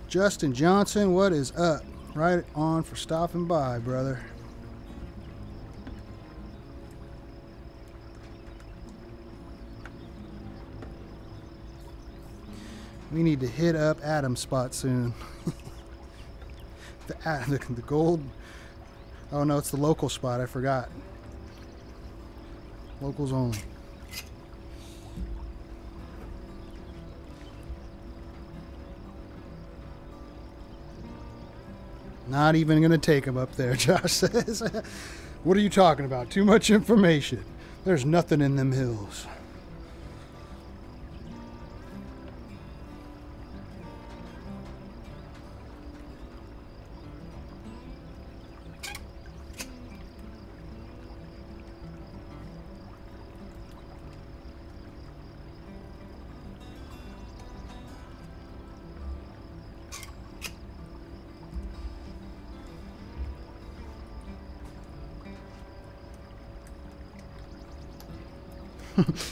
Justin Johnson, what is up? Right on for stopping by, brother. We need to hit up Adam's spot soon. the gold. Oh no, it's the local spot. I forgot. Locals only. Not even going to take him up there, Josh says. What are you talking about? Too much information. There's nothing in them hills.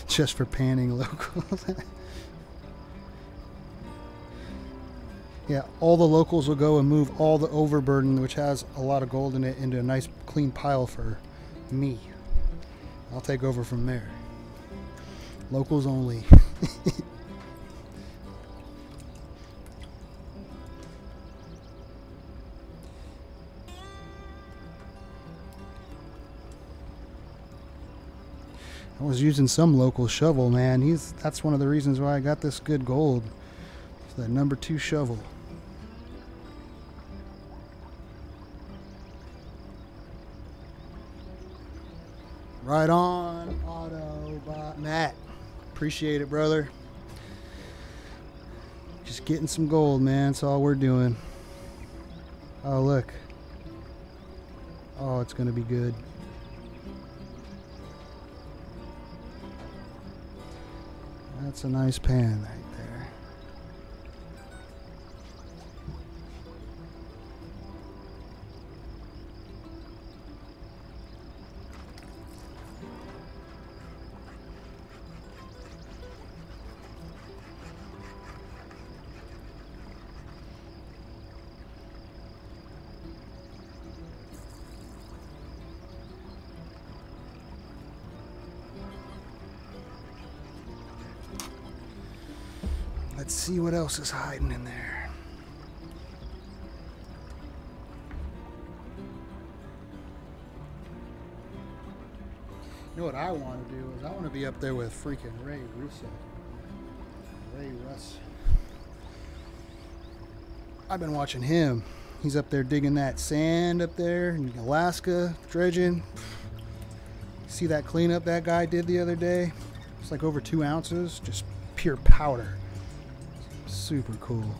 Just for panning locals. Yeah, all the locals will go and move all the overburden, which has a lot of gold in it, into a nice clean pile for me. I'll take over from there. Locals only. I was using some local shovel, man. That's one of the reasons why I got this good gold. It's that number 2 shovel. Right on, Autobot Matt. Appreciate it, brother. Just getting some gold, man. That's all we're doing. Oh, look. Oh, it's gonna be good. That's a nice pan right there. Let's see what else is hiding in there. You know what I want to do is I want to be up there with freaking Ray Russ. I've been watching him. He's up there digging that sand up there in Alaska, dredging. See that cleanup that guy did the other day? It's like over 2 ounces, just pure powder. Super cool.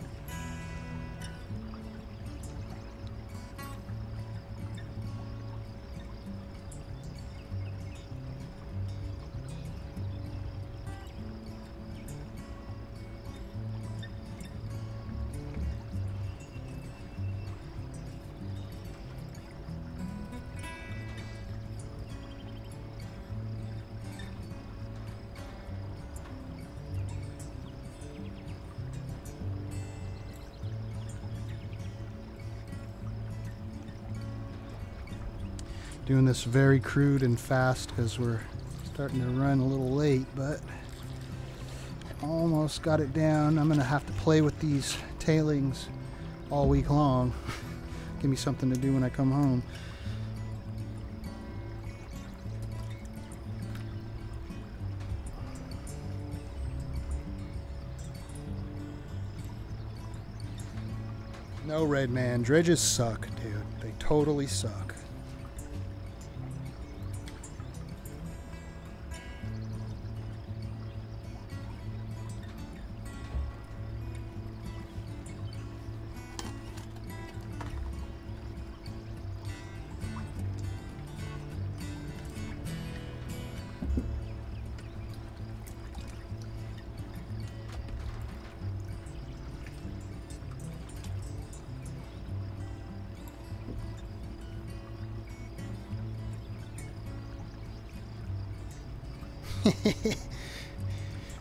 Doing this very crude and fast because we're starting to run a little late, but almost got it down. I'm gonna have to play with these tailings all week long. Give me something to do when I come home. No, Red Man, dredges suck, dude. They totally suck.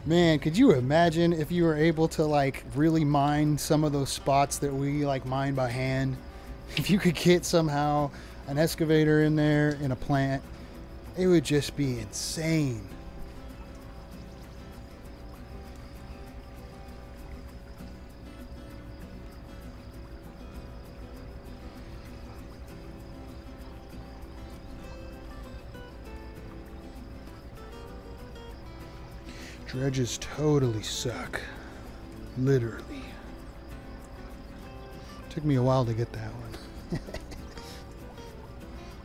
Man, could you imagine if you were able to like really mine some of those spots that we like mine by hand? If you could get somehow an excavator in there in a plant, it would just be insane. Dredges totally suck. Literally. Took me a while to get that one.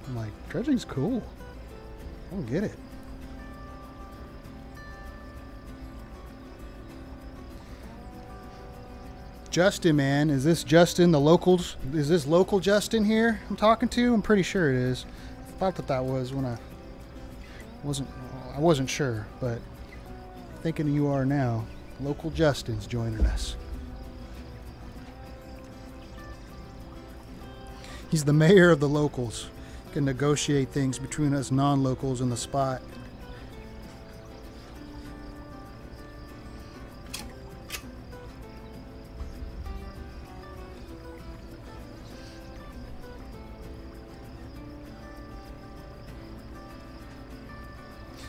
I'm like, dredging's cool. I don't get it. Justin, man. Is this Justin, the locals? Is this local Justin here I'm talking to? I'm pretty sure it is. I thought that was when I wasn't sure, but thinking you are now. Local Justin's joining us. He's the mayor of the locals. Can negotiate things between us non-locals in the spot.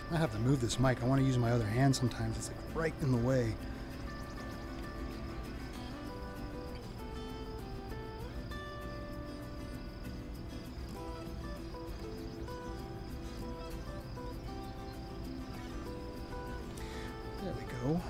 I have to move this mic. I want to use my other hand sometimes. It's like right in the way. There we go.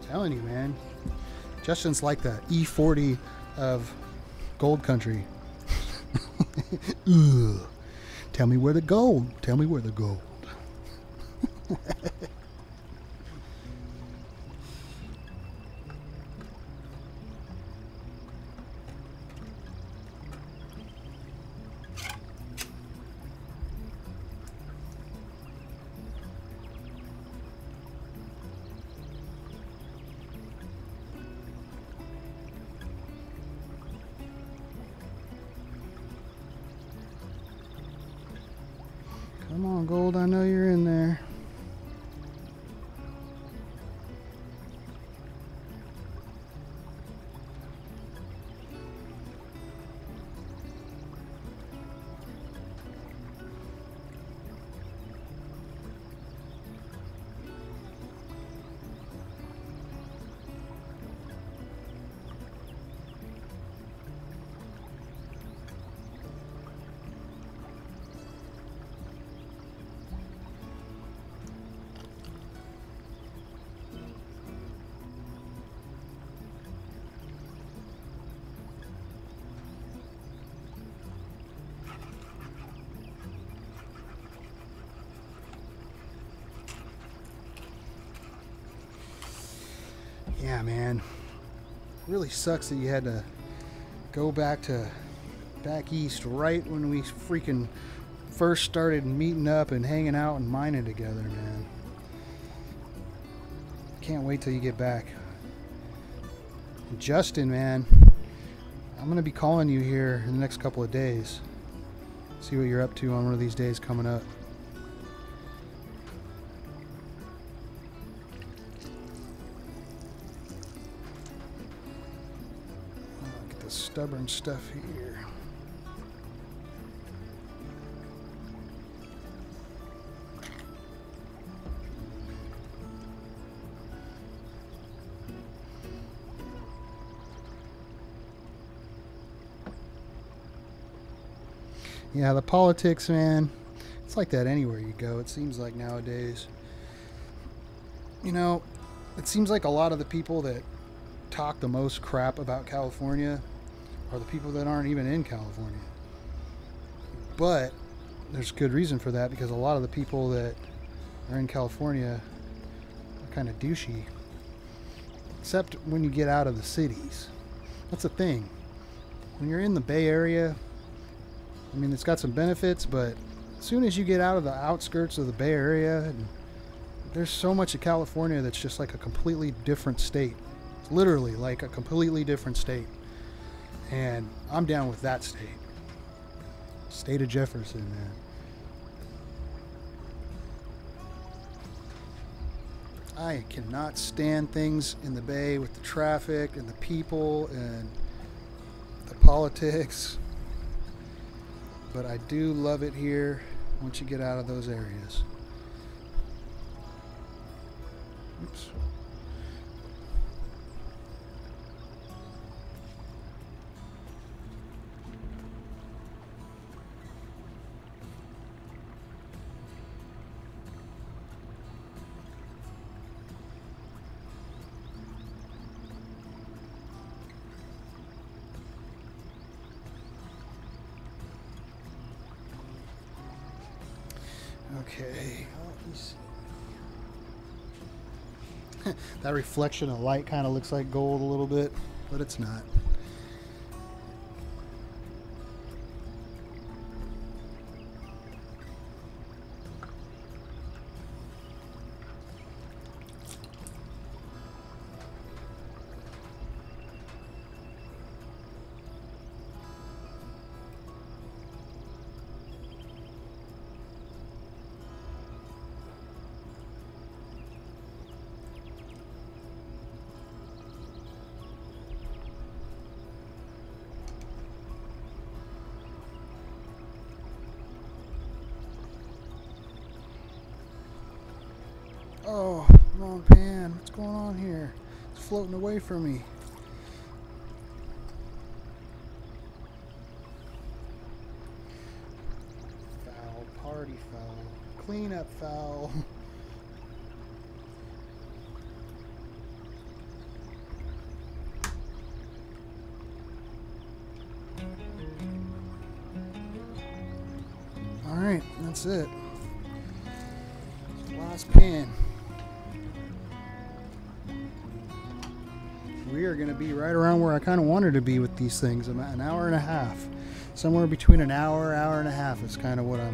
Telling you, man. Justin's like the E40 of gold country. Ugh. Tell me where the gold. Tell me where the gold. Come on, gold, I know you're in there. Yeah, man. Really sucks that you had to go back east right when we freaking first started meeting up and hanging out and mining together, man. Can't wait till you get back. Justin, man, I'm gonna be calling you here in the next couple of days. See what you're up to on one of these days coming up. Stubborn stuff here. Yeah, the politics, man, it's like that anywhere you go. It seems like nowadays. You know, it seems like a lot of the people that talk the most crap about California are the people that aren't even in California. But there's good reason for that, because a lot of the people that are in California are kind of douchey. Except when you get out of the cities. That's the thing. When you're in the Bay Area, I mean, it's got some benefits, but as soon as you get out of the outskirts of the Bay Area, there's so much of California that's just like a completely different state. It's literally like a completely different state. And I'm down with that state. State of Jefferson, man. I cannot stand things in the Bay with the traffic and the people and the politics. But I do love it here once you get out of those areas. Oops. Okay, let me see. That reflection of light kind of looks like gold a little bit, but it's not. Oh, wrong pan. What's going on here? It's floating away from me. Foul, party foul, clean up foul. All right, that's it. Last pan. We are going to be right around where I kind of wanted to be with these things. I'm at an hour and a half. Somewhere between an hour and a half is kind of what I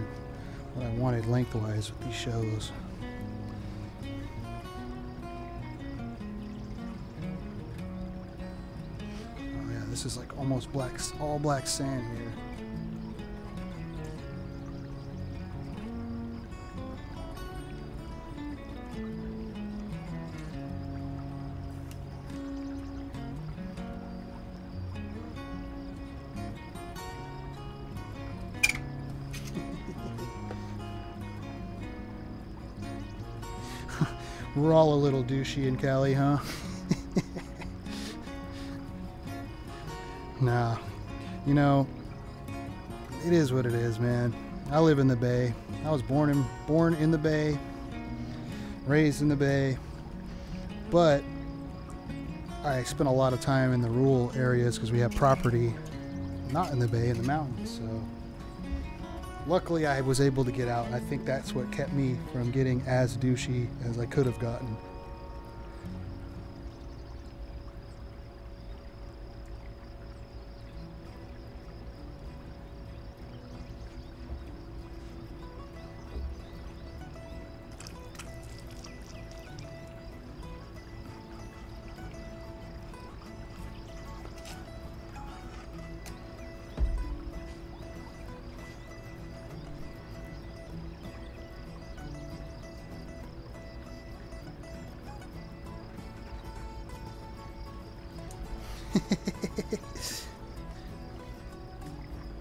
wanted lengthwise with these shows. Oh yeah, this is like almost black, all black sand here. We're all a little douchey in Cali, huh? Nah, you know, it is what it is, man. I live in the Bay. I was born in the Bay, raised in the Bay, but I spent a lot of time in the rural areas because we have property not in the Bay, in the mountains. So luckily I was able to get out, and I think that's what kept me from getting as douchey as I could have gotten.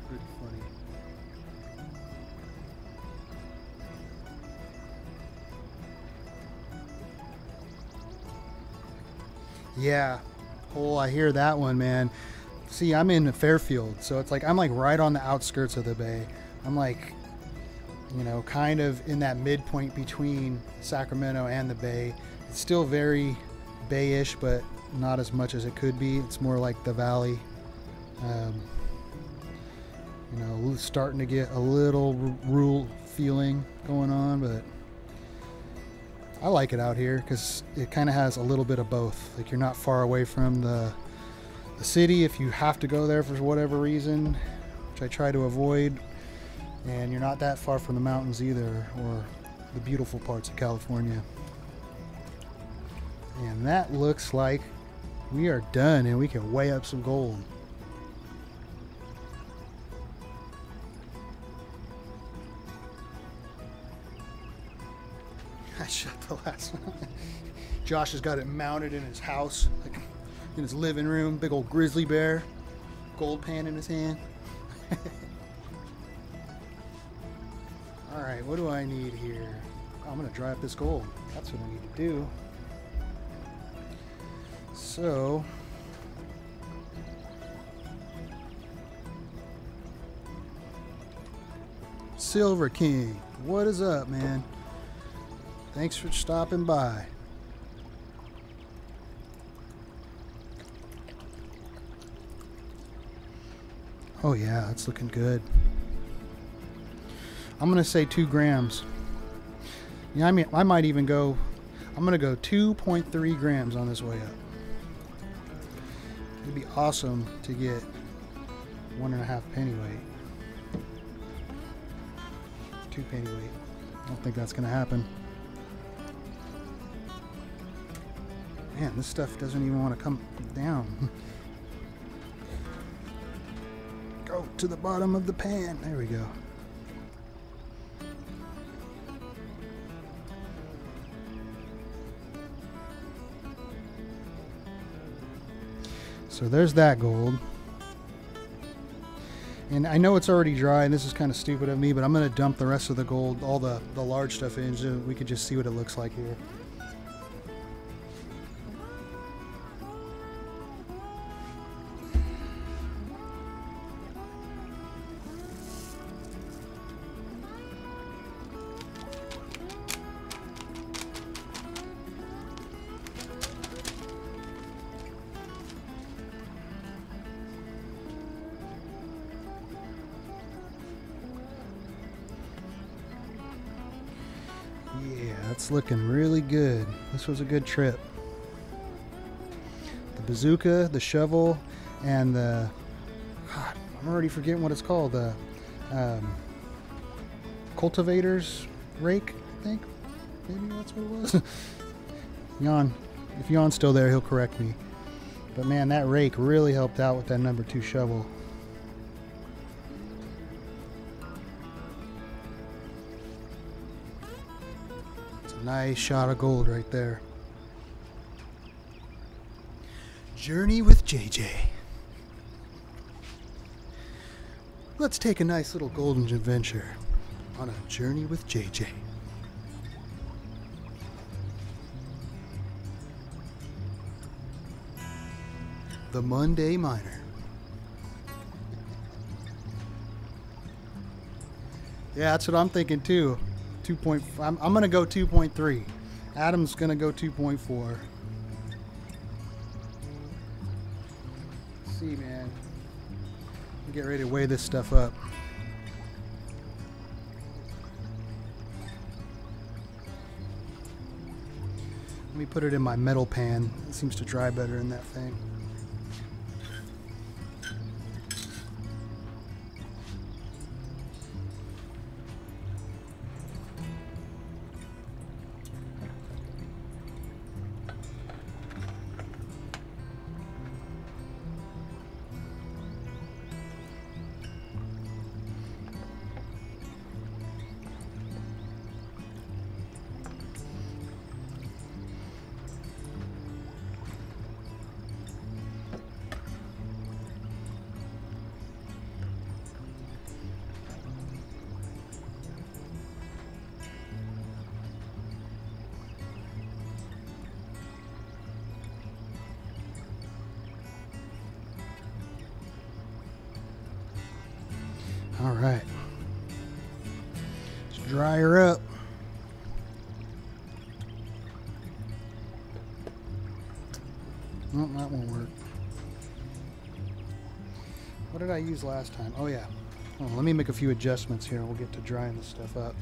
Pretty funny. Yeah. Oh, I hear that one, man. See, I'm in Fairfield, so it's like I'm like right on the outskirts of the Bay. I'm like, you know, kind of in that midpoint between Sacramento and the Bay. It's still very Bay-ish, but not as much as it could be. It's more like the valley. You know, starting to get a little rural feeling going on, but I like it out here because it kind of has a little bit of both. Like, you're not far away from the city if you have to go there for whatever reason, which I try to avoid, and you're not that far from the mountains either, or the beautiful parts of California. And that looks like we are done, and we can weigh up some gold. I shut the last one. Josh has got it mounted in his house, like in his living room. Big old grizzly bear, gold pan in his hand. All right, what do I need here? I'm gonna dry up this gold. That's what I need to do. So, Silver King, what is up, man? Thanks for stopping by. Oh yeah, it's looking good. I'm gonna say 2 grams. Yeah, I mean, I might even go, I'm gonna go 2.3 grams on this way up. It'd be awesome to get 1.5 penny weight. 2 penny weight. I don't think that's gonna happen. Man, this stuff doesn't even want to come down. Go to the bottom of the pan. There we go. So there's that gold. And I know it's already dry, and this is kind of stupid of me, but I'm going to dump the rest of the gold, all the large stuff in, so we could just see what it looks like here. Yeah, it's looking really good. This was a good trip. The bazooka, the shovel, and the... God, I'm already forgetting what it's called. The cultivator's rake, I think. Maybe that's what it was. Jan, if Jan's still there, he'll correct me. But man, that rake really helped out with that number 2 shovel. Nice shot of gold right there. Journey with JJ. Let's take a nice little golden adventure on a journey with JJ. The Monday Miner. Yeah, that's what I'm thinking too. 2. I'm gonna go 2.3. Adam's gonna go 2.4. See, man. Get ready to weigh this stuff up. Let me put it in my metal pan. It seems to dry better in that thing. All right, let's dry her up. Oh, that won't work. What did I use last time? Oh yeah, Oh, let me make a few adjustments here and we'll get to drying this stuff up.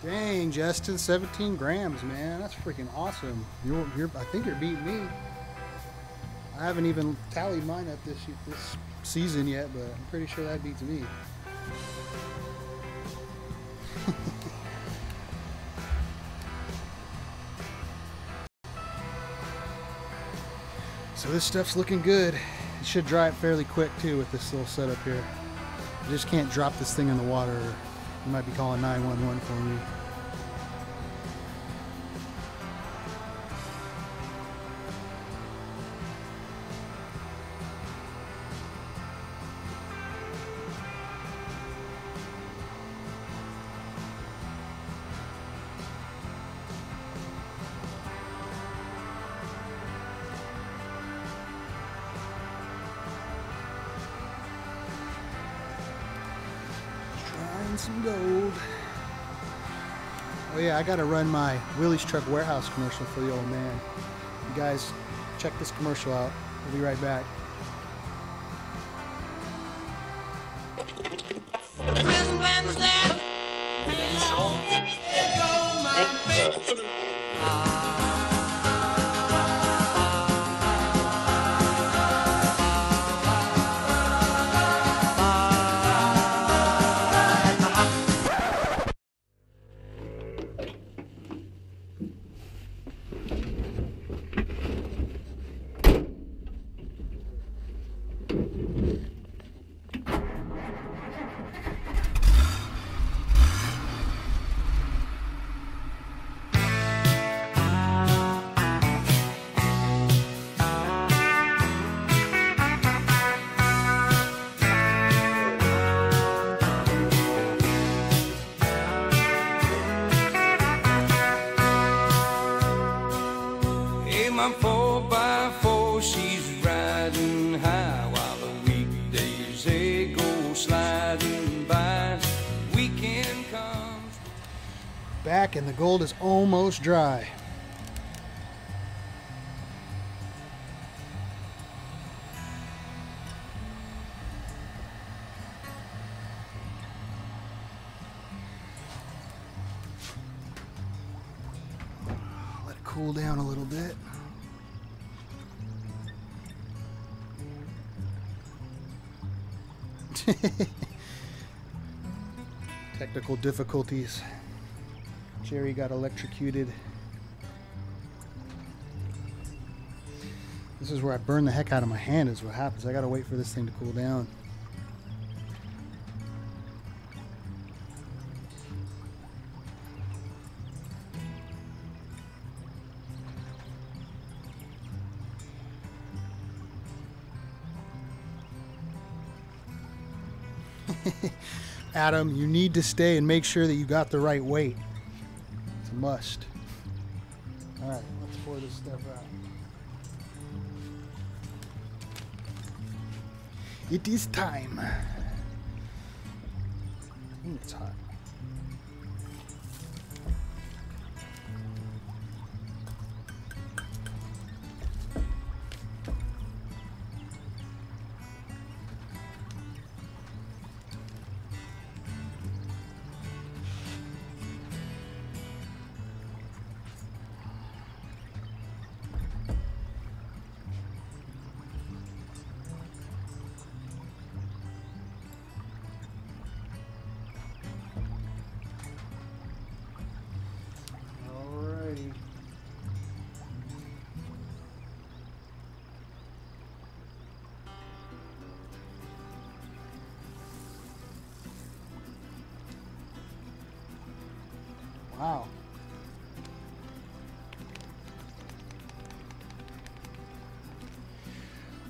Dang, Justin, 17 grams, man. That's freaking awesome. I think you're beating me. I haven't even tallied mine up this season yet, but I'm pretty sure that beats me. So this stuff's looking good. It should dry up fairly quick too with this little setup here. I just can't drop this thing in the water. You might be calling 911 for me. Some gold. Oh yeah, I gotta run my Willie's Truck Warehouse commercial for the old man. You guys check this commercial out. We'll be right back. My 4x4, she's riding high while the weekdays they go sliding by. Weekend comes. Back and the gold is almost dry. Let it cool down a little bit. Technical difficulties. Jerry got electrocuted. This is where I burn the heck out of my hand is what happens. I gotta wait for this thing to cool down. Adam, you need to stay and make sure that you got the right weight. It's a must. All right, let's pour this stuff out. It is time. It's hot. Wow.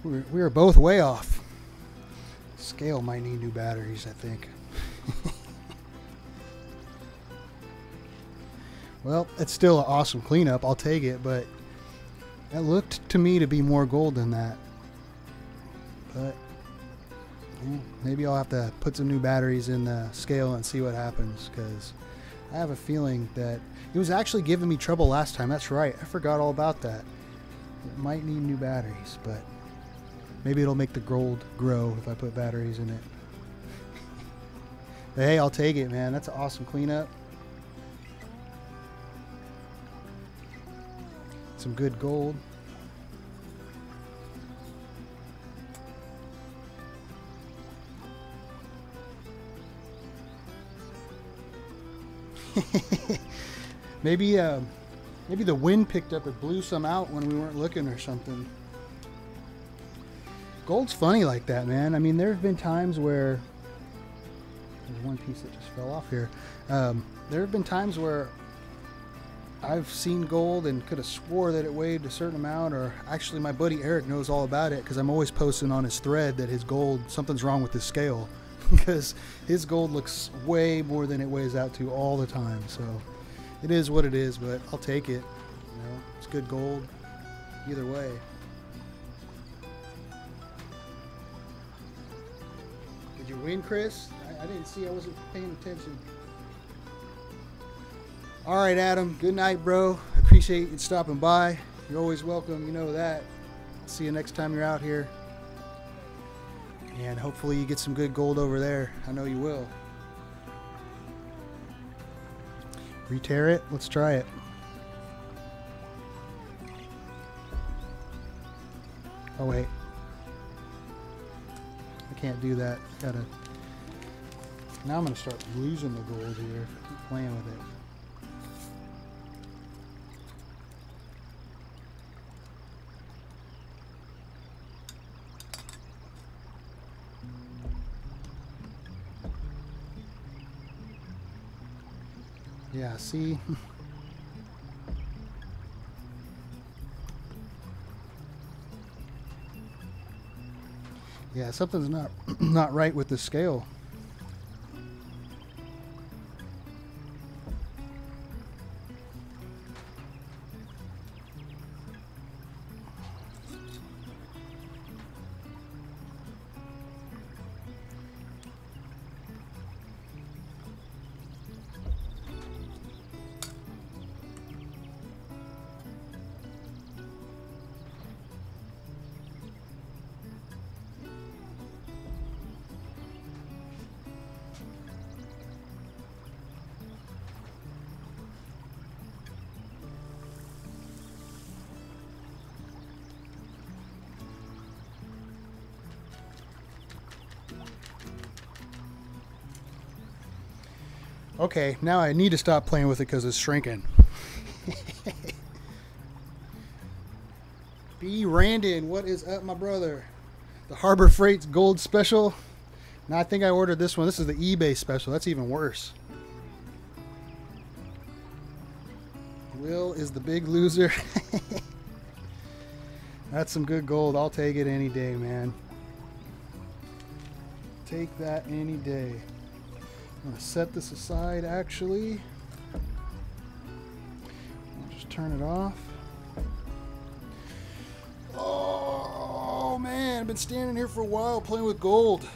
We were both way off. Scale might need new batteries, I think. Well, it's still an awesome cleanup. I'll take it, but it looked to me to be more gold than that. But maybe I'll have to put some new batteries in the scale and see what happens, because I have a feeling that it was actually giving me trouble last time. That's right. I forgot all about that. It might need new batteries, but maybe it'll make the gold grow if I put batteries in it. But hey, I'll take it, man. That's an awesome cleanup. Some good gold. Maybe the wind picked up and blew some out when we weren't looking or something. Gold's funny like that, man. I mean, there have been times where there's one piece that just fell off here. There have been times where I've seen gold and could have swore that it weighed a certain amount, or actually my buddy Eric knows all about it because I'm always posting on his thread that his gold, something's wrong with his scale, because his gold looks way more than it weighs out to all the time. So it is what it is, but I'll take it. You know, it's good gold either way. Did you win, Chris? I didn't see. I wasn't paying attention. All right, Adam. Good night, bro. I appreciate you stopping by. You're always welcome. You know that. See you next time you're out here. And hopefully you get some good gold over there. I know you will. Re-tear it. Let's try it. Oh, wait. I can't do that. Gotta. Now I'm going to start losing the gold here if I keep playing with it. Yeah, see? Yeah, something's not right with the scale. Okay, now I need to stop playing with it because it's shrinking. B. Randon, what is up, my brother? The Harbor Freight's gold special. Now I think I ordered this one. This is the eBay special. That's even worse. Will is the big loser. That's some good gold. I'll take it any day, man. Take that any day. I'm going to set this aside, actually. I'll just turn it off. Oh, man. I've been standing here for a while playing with gold.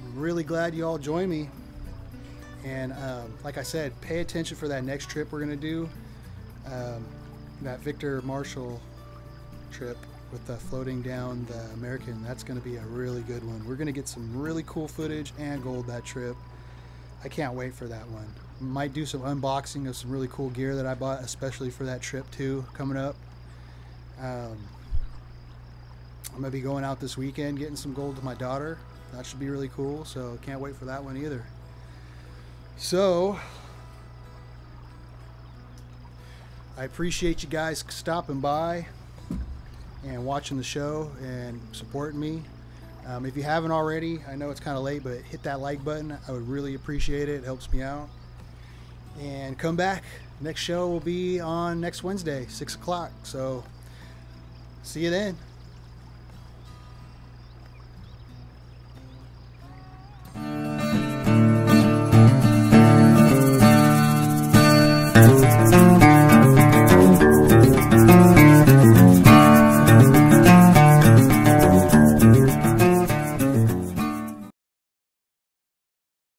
I'm really glad you all joined me. And like I said, pay attention for that next trip we're going to do. That Victor Marshall trip with the floating down the American. That's going to be a really good one. We're going to get some really cool footage and gold that trip. I can't wait for that one. Might do some unboxing of some really cool gear that I bought especially for that trip too, coming up. I'm going to be going out this weekend getting some gold to my daughter. That should be really cool, so can't wait for that one either. So I appreciate you guys stopping by and watching the show and supporting me. If you haven't already, I know it's kind of late, but hit that like button. I would really appreciate it. It helps me out. And come back. Next show will be on next Wednesday, 6 o'clock. So see you then.